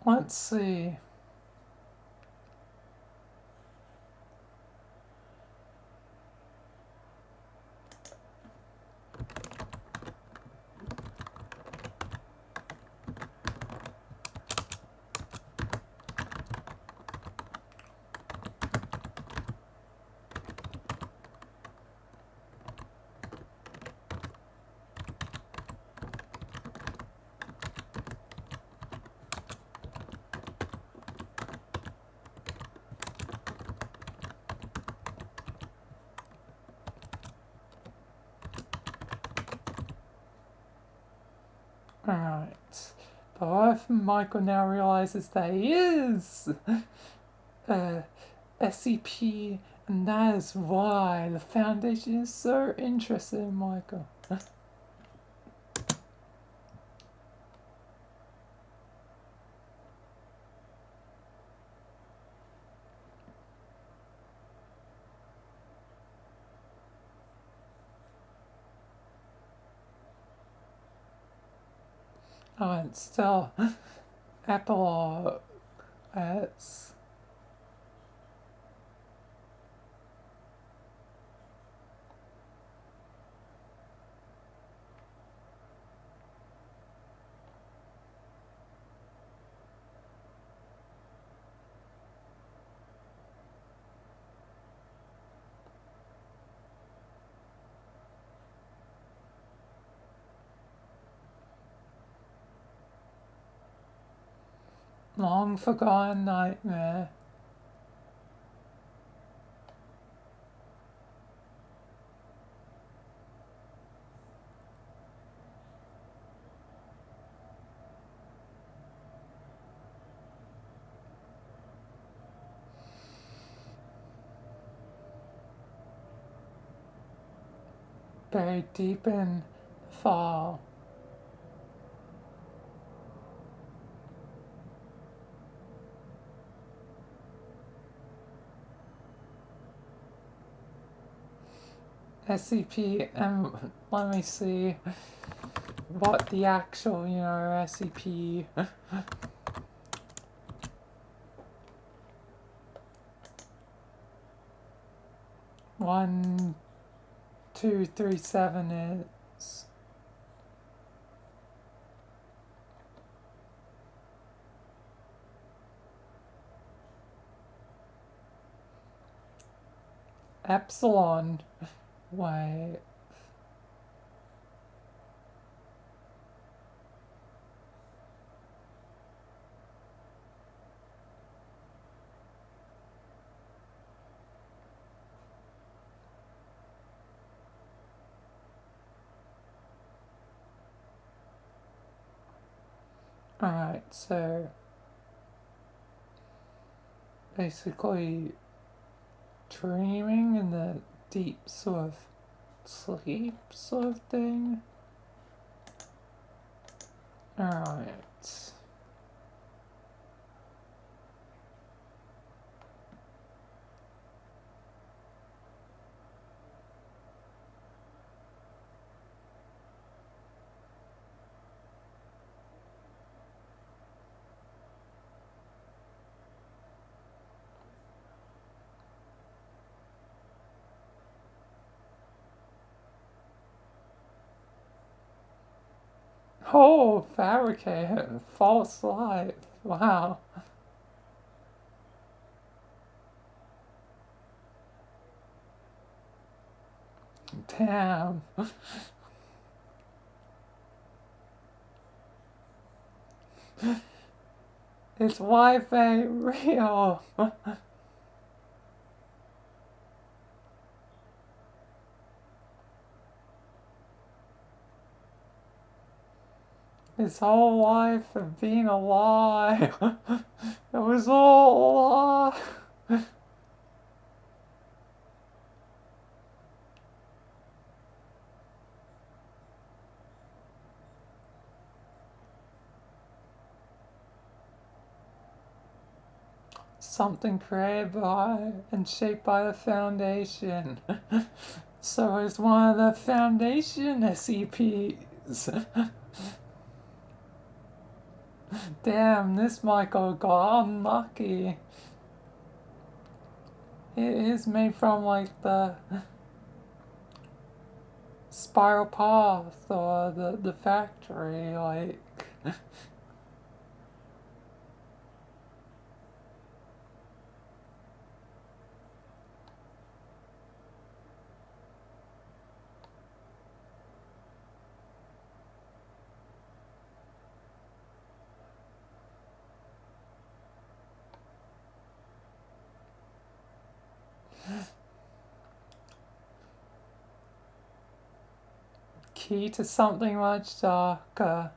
let's see. Alright. But what if Michael now realizes that he is SCP, and that is why the Foundation is so interested in Michael. Oh, and still, epilogue. It's long forgotten nightmare. Buried deep in the file. SCP, and let me see what the actual, SCP. One, 2, 3, 7 is. Epsilon. Wait. Alright, so basically dreaming in the deep sort of sleep sort of thing. Alright. Oh, fabricated. False life. Wow. Damn. His wife ain't real. His whole life of being a lie. It was all a lie. Something created by and shaped by the Foundation. So it's one of the Foundation SCPs. Damn, this Michael got unlucky. It is made from like the Spiral Path or the factory, like. Key to something much darker.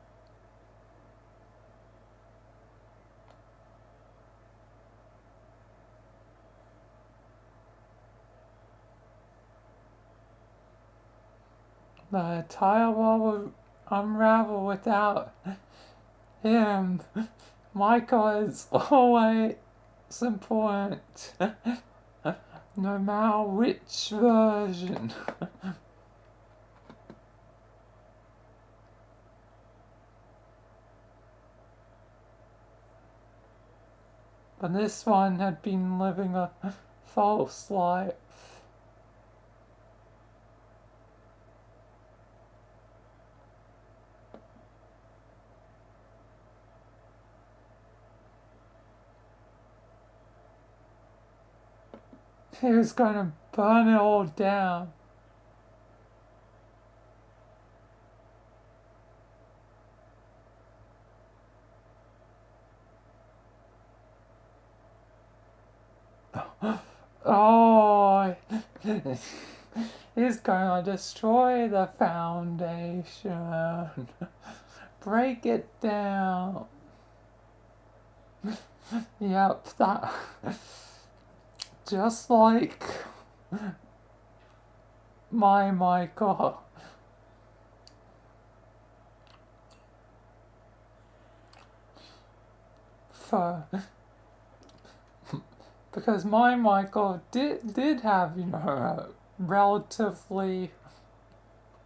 The entire world will unravel without him. Michael is always important, no matter which version. But this one had been living a false life. He was going to burn it all down. Oh, he's going to destroy the Foundation. Break it down. Yep, that. Just like my Michael. Because my Michael did have, a relatively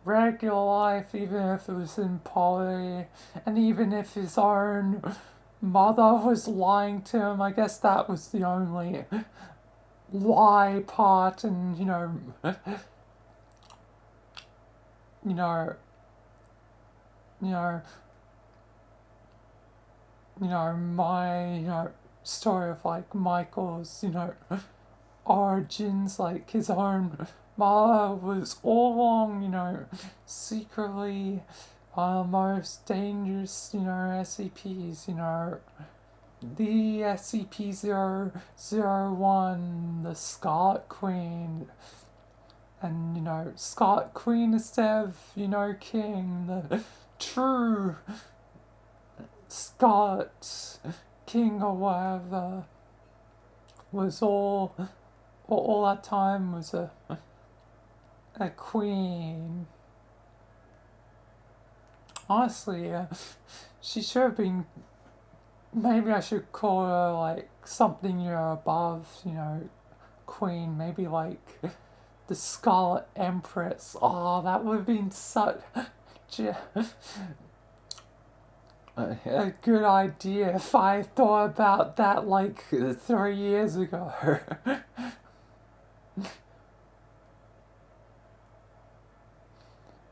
regular life, even if it was in poverty, and even if his own mother was lying to him. I guess that was the only lie part, and my story of like Michael's origins, like his own mother was all along secretly most dangerous SCPs, the SCP-001, the Scarlet Queen, and Scarlet Queen instead of King, the true Scarlet King or whatever, was all all that time was a queen. Honestly, she should have been. Maybe I should call her like something, above, queen. Maybe like the Scarlet Empress. Oh, that would have been such a good idea if I thought about that like 3 years ago.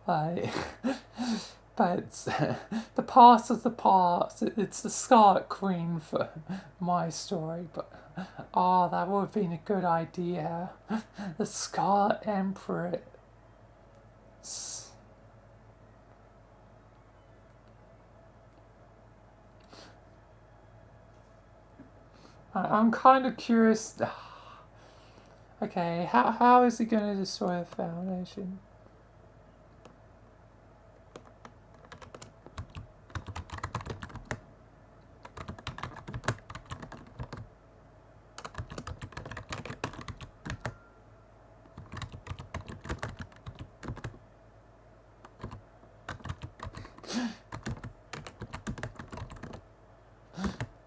Like, but the past is the past. It's the Scarlet Queen for my story, but that would have been a good idea. The Scarlet Empress. I'm kind of curious. Okay, how is he going to destroy the Foundation?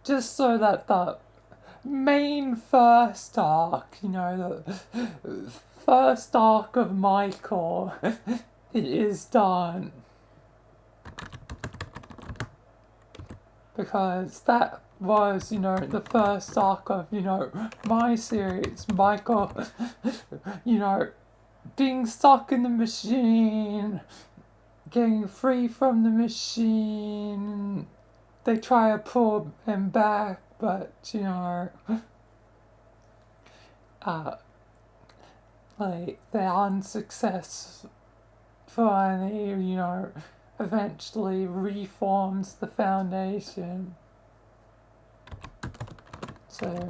Just so that the main first arc, the first arc of Michael is done. Because that was, the first arc of, my series. Michael, being stuck in the machine, getting free from the machine. They try to pull him back, but, like, they're unsuccessful, and he, eventually reforms the Foundation. So,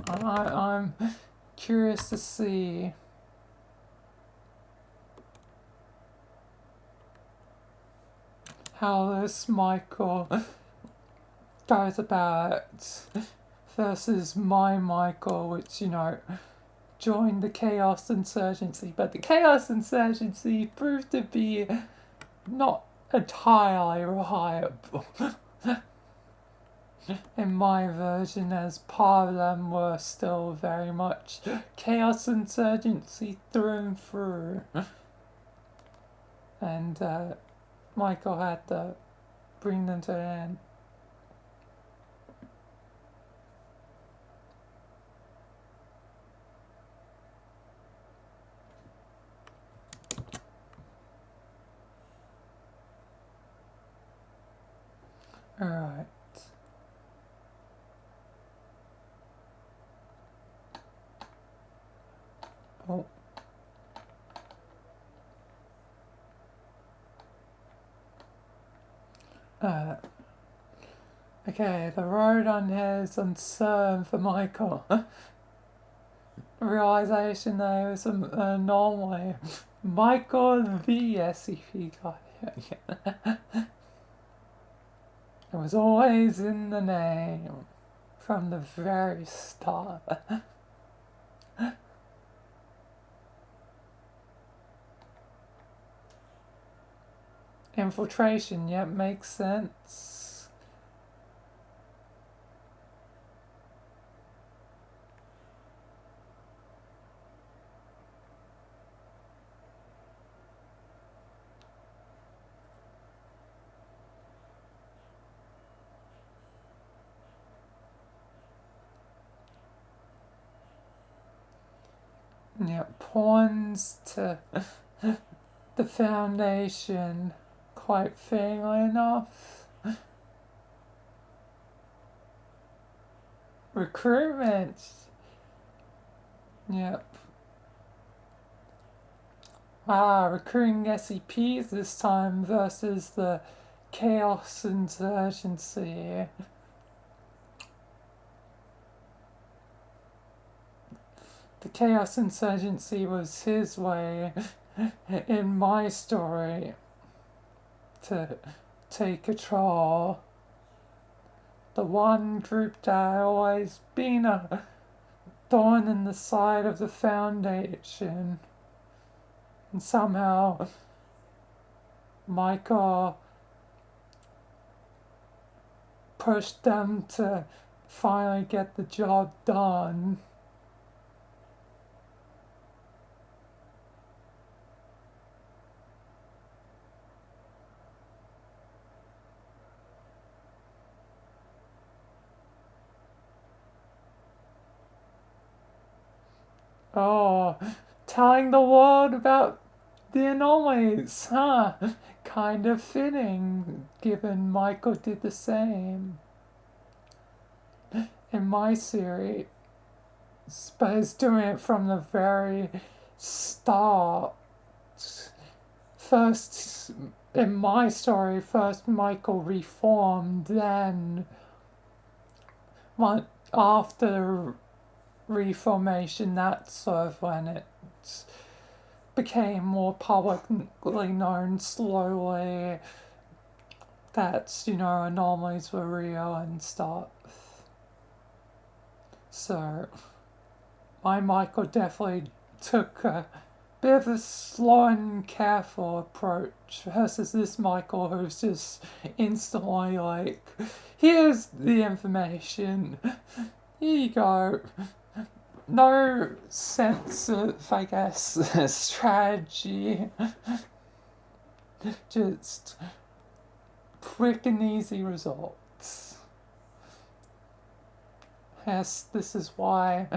I'm curious to see how this Michael goes about versus my Michael, which, joined the Chaos Insurgency. But the Chaos Insurgency proved to be not entirely reliable. In my version, as part of them were still very much Chaos Insurgency through and through. And Michael had to bring them to an end. Alright. Oh. Okay, the road on here is uncertain for Michael. Realization that it was an anomaly. Michael the SCP Guard. It was always in the name from the very start. Infiltration, yep, makes sense. Yeah, pawns to the Foundation, quite fittingly enough. Recruitment. Yep. Recruiting SCPs this time versus the Chaos Insurgency. The Chaos Insurgency was his way, in my story, to take control. the one group that had always been a thorn in the side of the Foundation. And somehow Michael pushed them to finally get the job done. Oh, telling the world about the anomalies, huh? Kind of fitting, given Michael did the same in my series, but he's doing it from the very start. First, in my story, first Michael reformed, then after reformation, that's sort of when it became more publicly known slowly that, anomalies were real and stuff. So, my Michael definitely took a bit of a slow and careful approach versus this Michael who's just instantly like, here's the information, here you go. No sense of, I guess, strategy. Just quick and easy results. Yes, this is why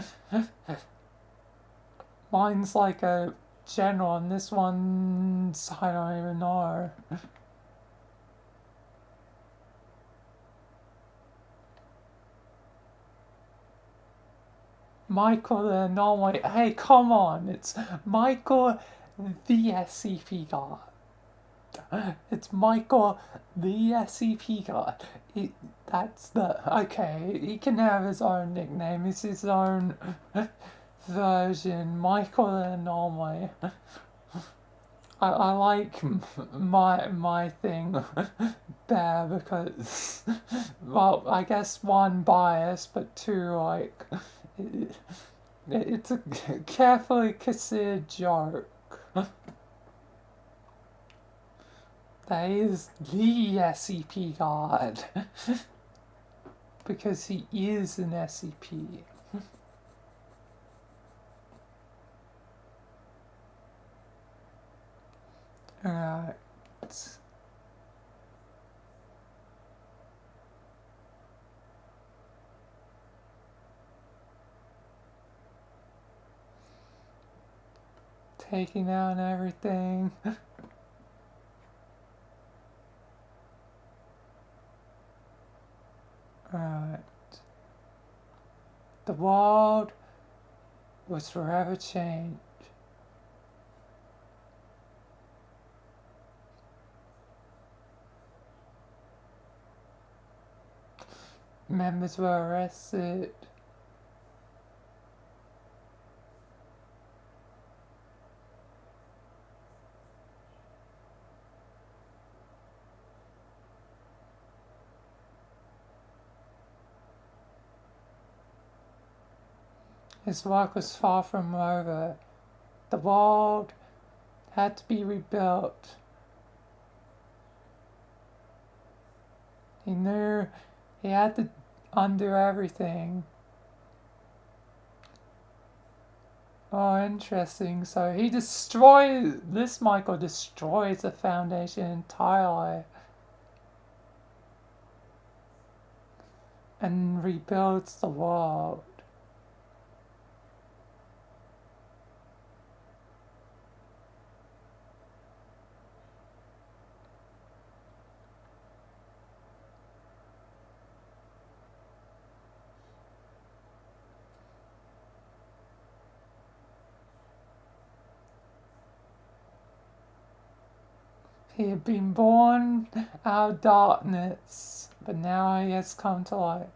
mine's like a general and this one's, I don't even know. Michael the anomaly. Hey, come on. It's Michael the SCP Guard. It's Michael the SCP Guard. That's the... Okay, he can have his own nickname. It's his own version. Michael the anomaly. I like my thing better because... Well, I guess one, bias, but two, like... It's a carefully considered joke. That is the SCP Guard. Because he is an SCP. Alright. Taking out everything. Alright. The world was forever changed. Members were arrested. His work was far from over. The world had to be rebuilt. He knew he had to undo everything. Oh, interesting. So this Michael destroys the Foundation entirely. And rebuilds the world. He had been born out of darkness, but now he has come to light.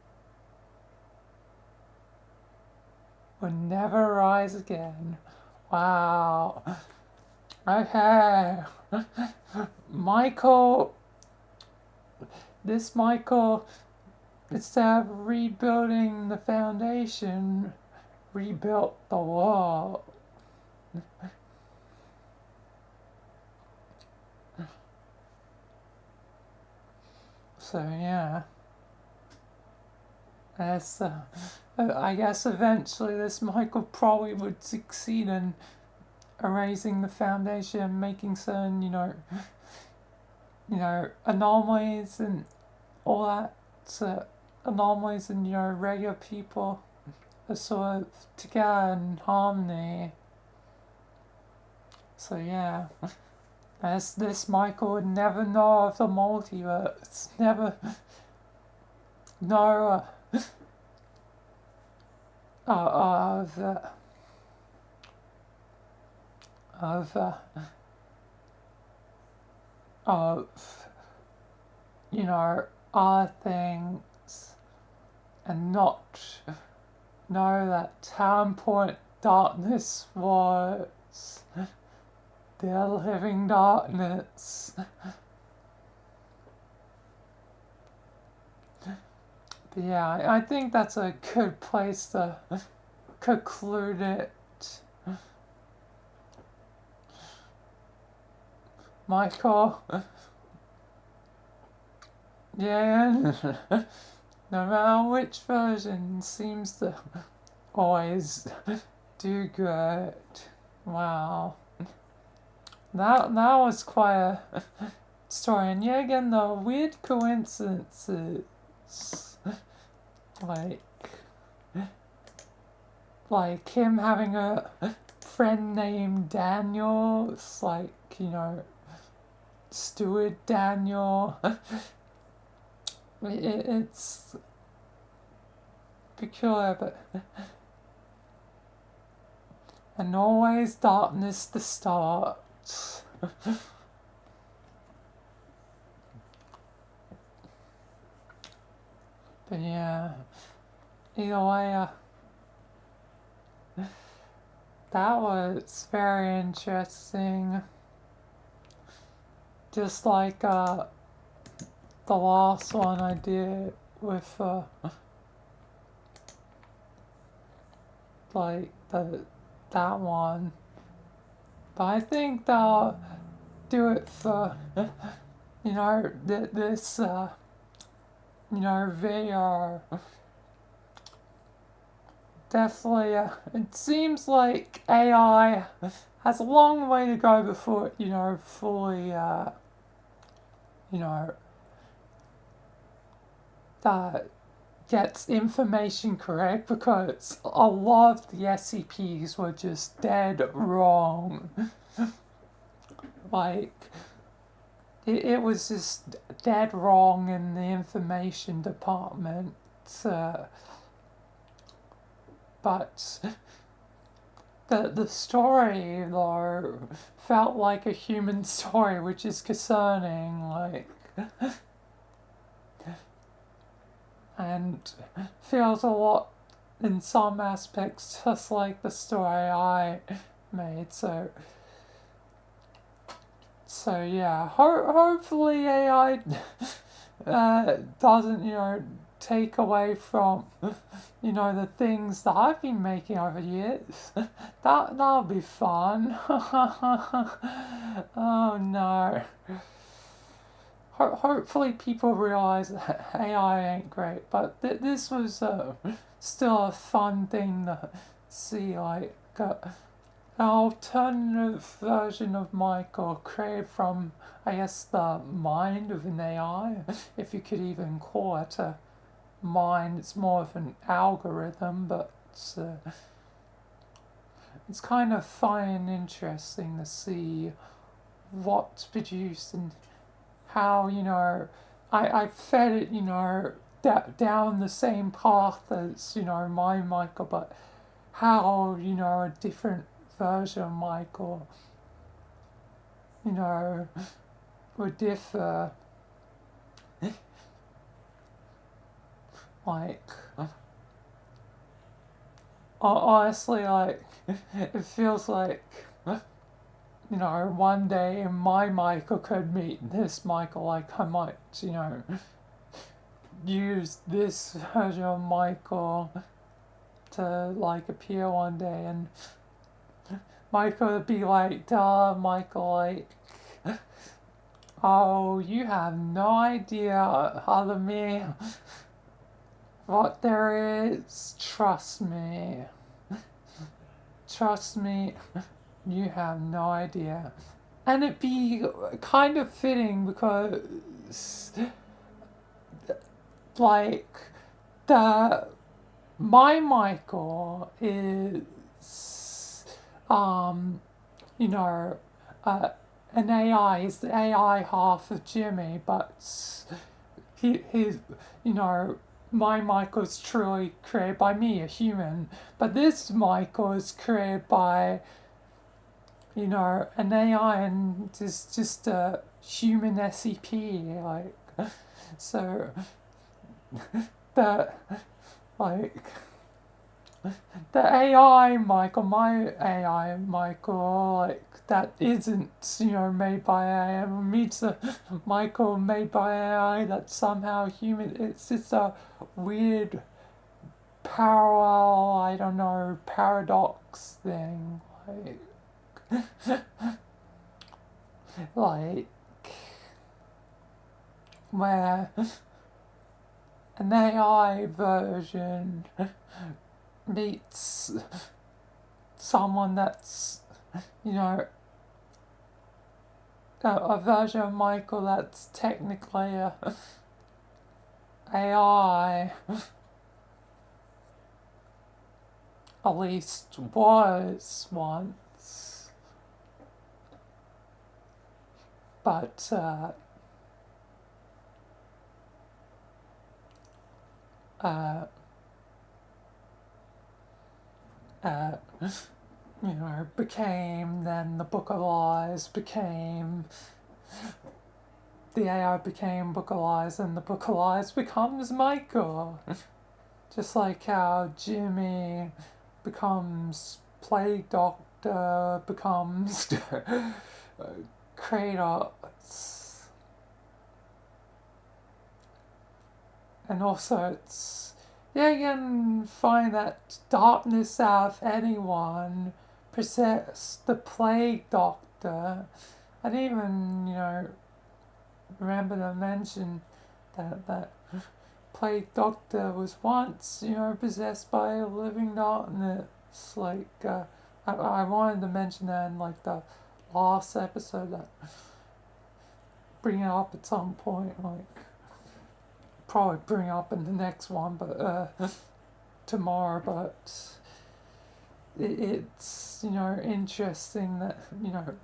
Will never rise again. Wow. Okay. Michael. This Michael instead of rebuilding the foundation, rebuilt the wall. So yeah, I guess eventually this Michael probably would succeed in erasing the foundation, making certain, anomalies and all that, anomalies and, regular people are sort of together in harmony. So yeah, as this Michael would never know of the multiverse, never know of other things, and not know that how important darkness was. The living darkness. But yeah, I think that's a good place to conclude it. Michael. Yeah. No matter which version seems to always do good. Wow. That was quite a story, and yeah, again, the weird coincidences, like him having a friend named Daniel, it's like, Steward Daniel. It's peculiar, but and always darkness to start. But yeah, either way, that was very interesting. Just like the last one I did with that one. But I think they'll do it for this VR. Definitely, it seems like AI has a long way to go before it, fully, that gets information correct, because a lot of the SCPs were just dead wrong. Like, it was just dead wrong in the information department. But the story, though, felt like a human story, which is concerning, and feels a lot, in some aspects, just like the story I made, so yeah, hopefully AI doesn't, take away from, the things that I've been making over the years. That'll be fun. Oh no. Hopefully people realize that AI ain't great, but this was still a fun thing to see, like an alternative version of Michael created from, I guess, the mind of an AI, if you could even call it a mind. It's more of an algorithm, but it's kind of fun and interesting to see what's produced and how, I fed it, down the same path as, my Michael, but how, a different version of Michael, would differ. Like, honestly, like, it feels like, one day my Michael could meet this Michael, like, I might, use this version of Michael to like appear one day, and Michael would be like, duh, Michael, like, oh, you have no idea, other me, what there is. Trust me. Trust me, you have no idea. And it'd be kind of fitting because, like, my Michael is, you know, an AI. He's the AI half of Jimmy, but he's, you know, my Michael is truly created by me, a human. But this Michael is created by, you know, an AI and is just a human SCP. Like, so, the, like, the AI Michael, my AI Michael, like, that isn't, you know, made by AI, meets a Michael made by AI that's somehow human. It's just a weird parallel, I don't know, paradox thing. Like, where an AI version meets someone that's, you know, a version of Michael that's technically a AI, at least was once, but you know, became, then the Book of Lies became, the AI became Book of Lies, and the Book of Lies becomes Michael. Just like how Jimmy becomes Plague Doctor, becomes Kratos. And also it's, yeah, you can find that darkness out of anyone possessed the Plague Doctor. I didn't even, you know, remember to mention that Plague Doctor was once, you know, possessed by a living darkness. Like, I wanted to mention that in, like, the last episode, that bring it up at some point, like, probably bring it up in the next one, but, tomorrow, but it's, you know, interesting that, you know,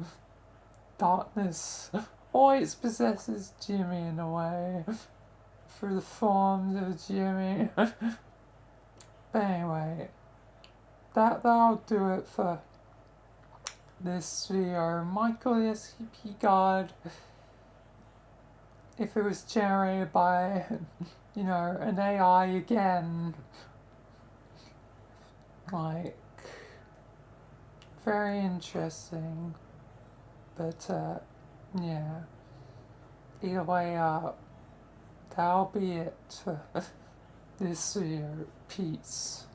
darkness always possesses Jimmy in a way, through the forms of Jimmy. But anyway, that'll do it for this video. Michael the SCP Guard, if it was generated by, you know, an AI again, like, very interesting, but, yeah, either way, that'll be it for this video. Peace.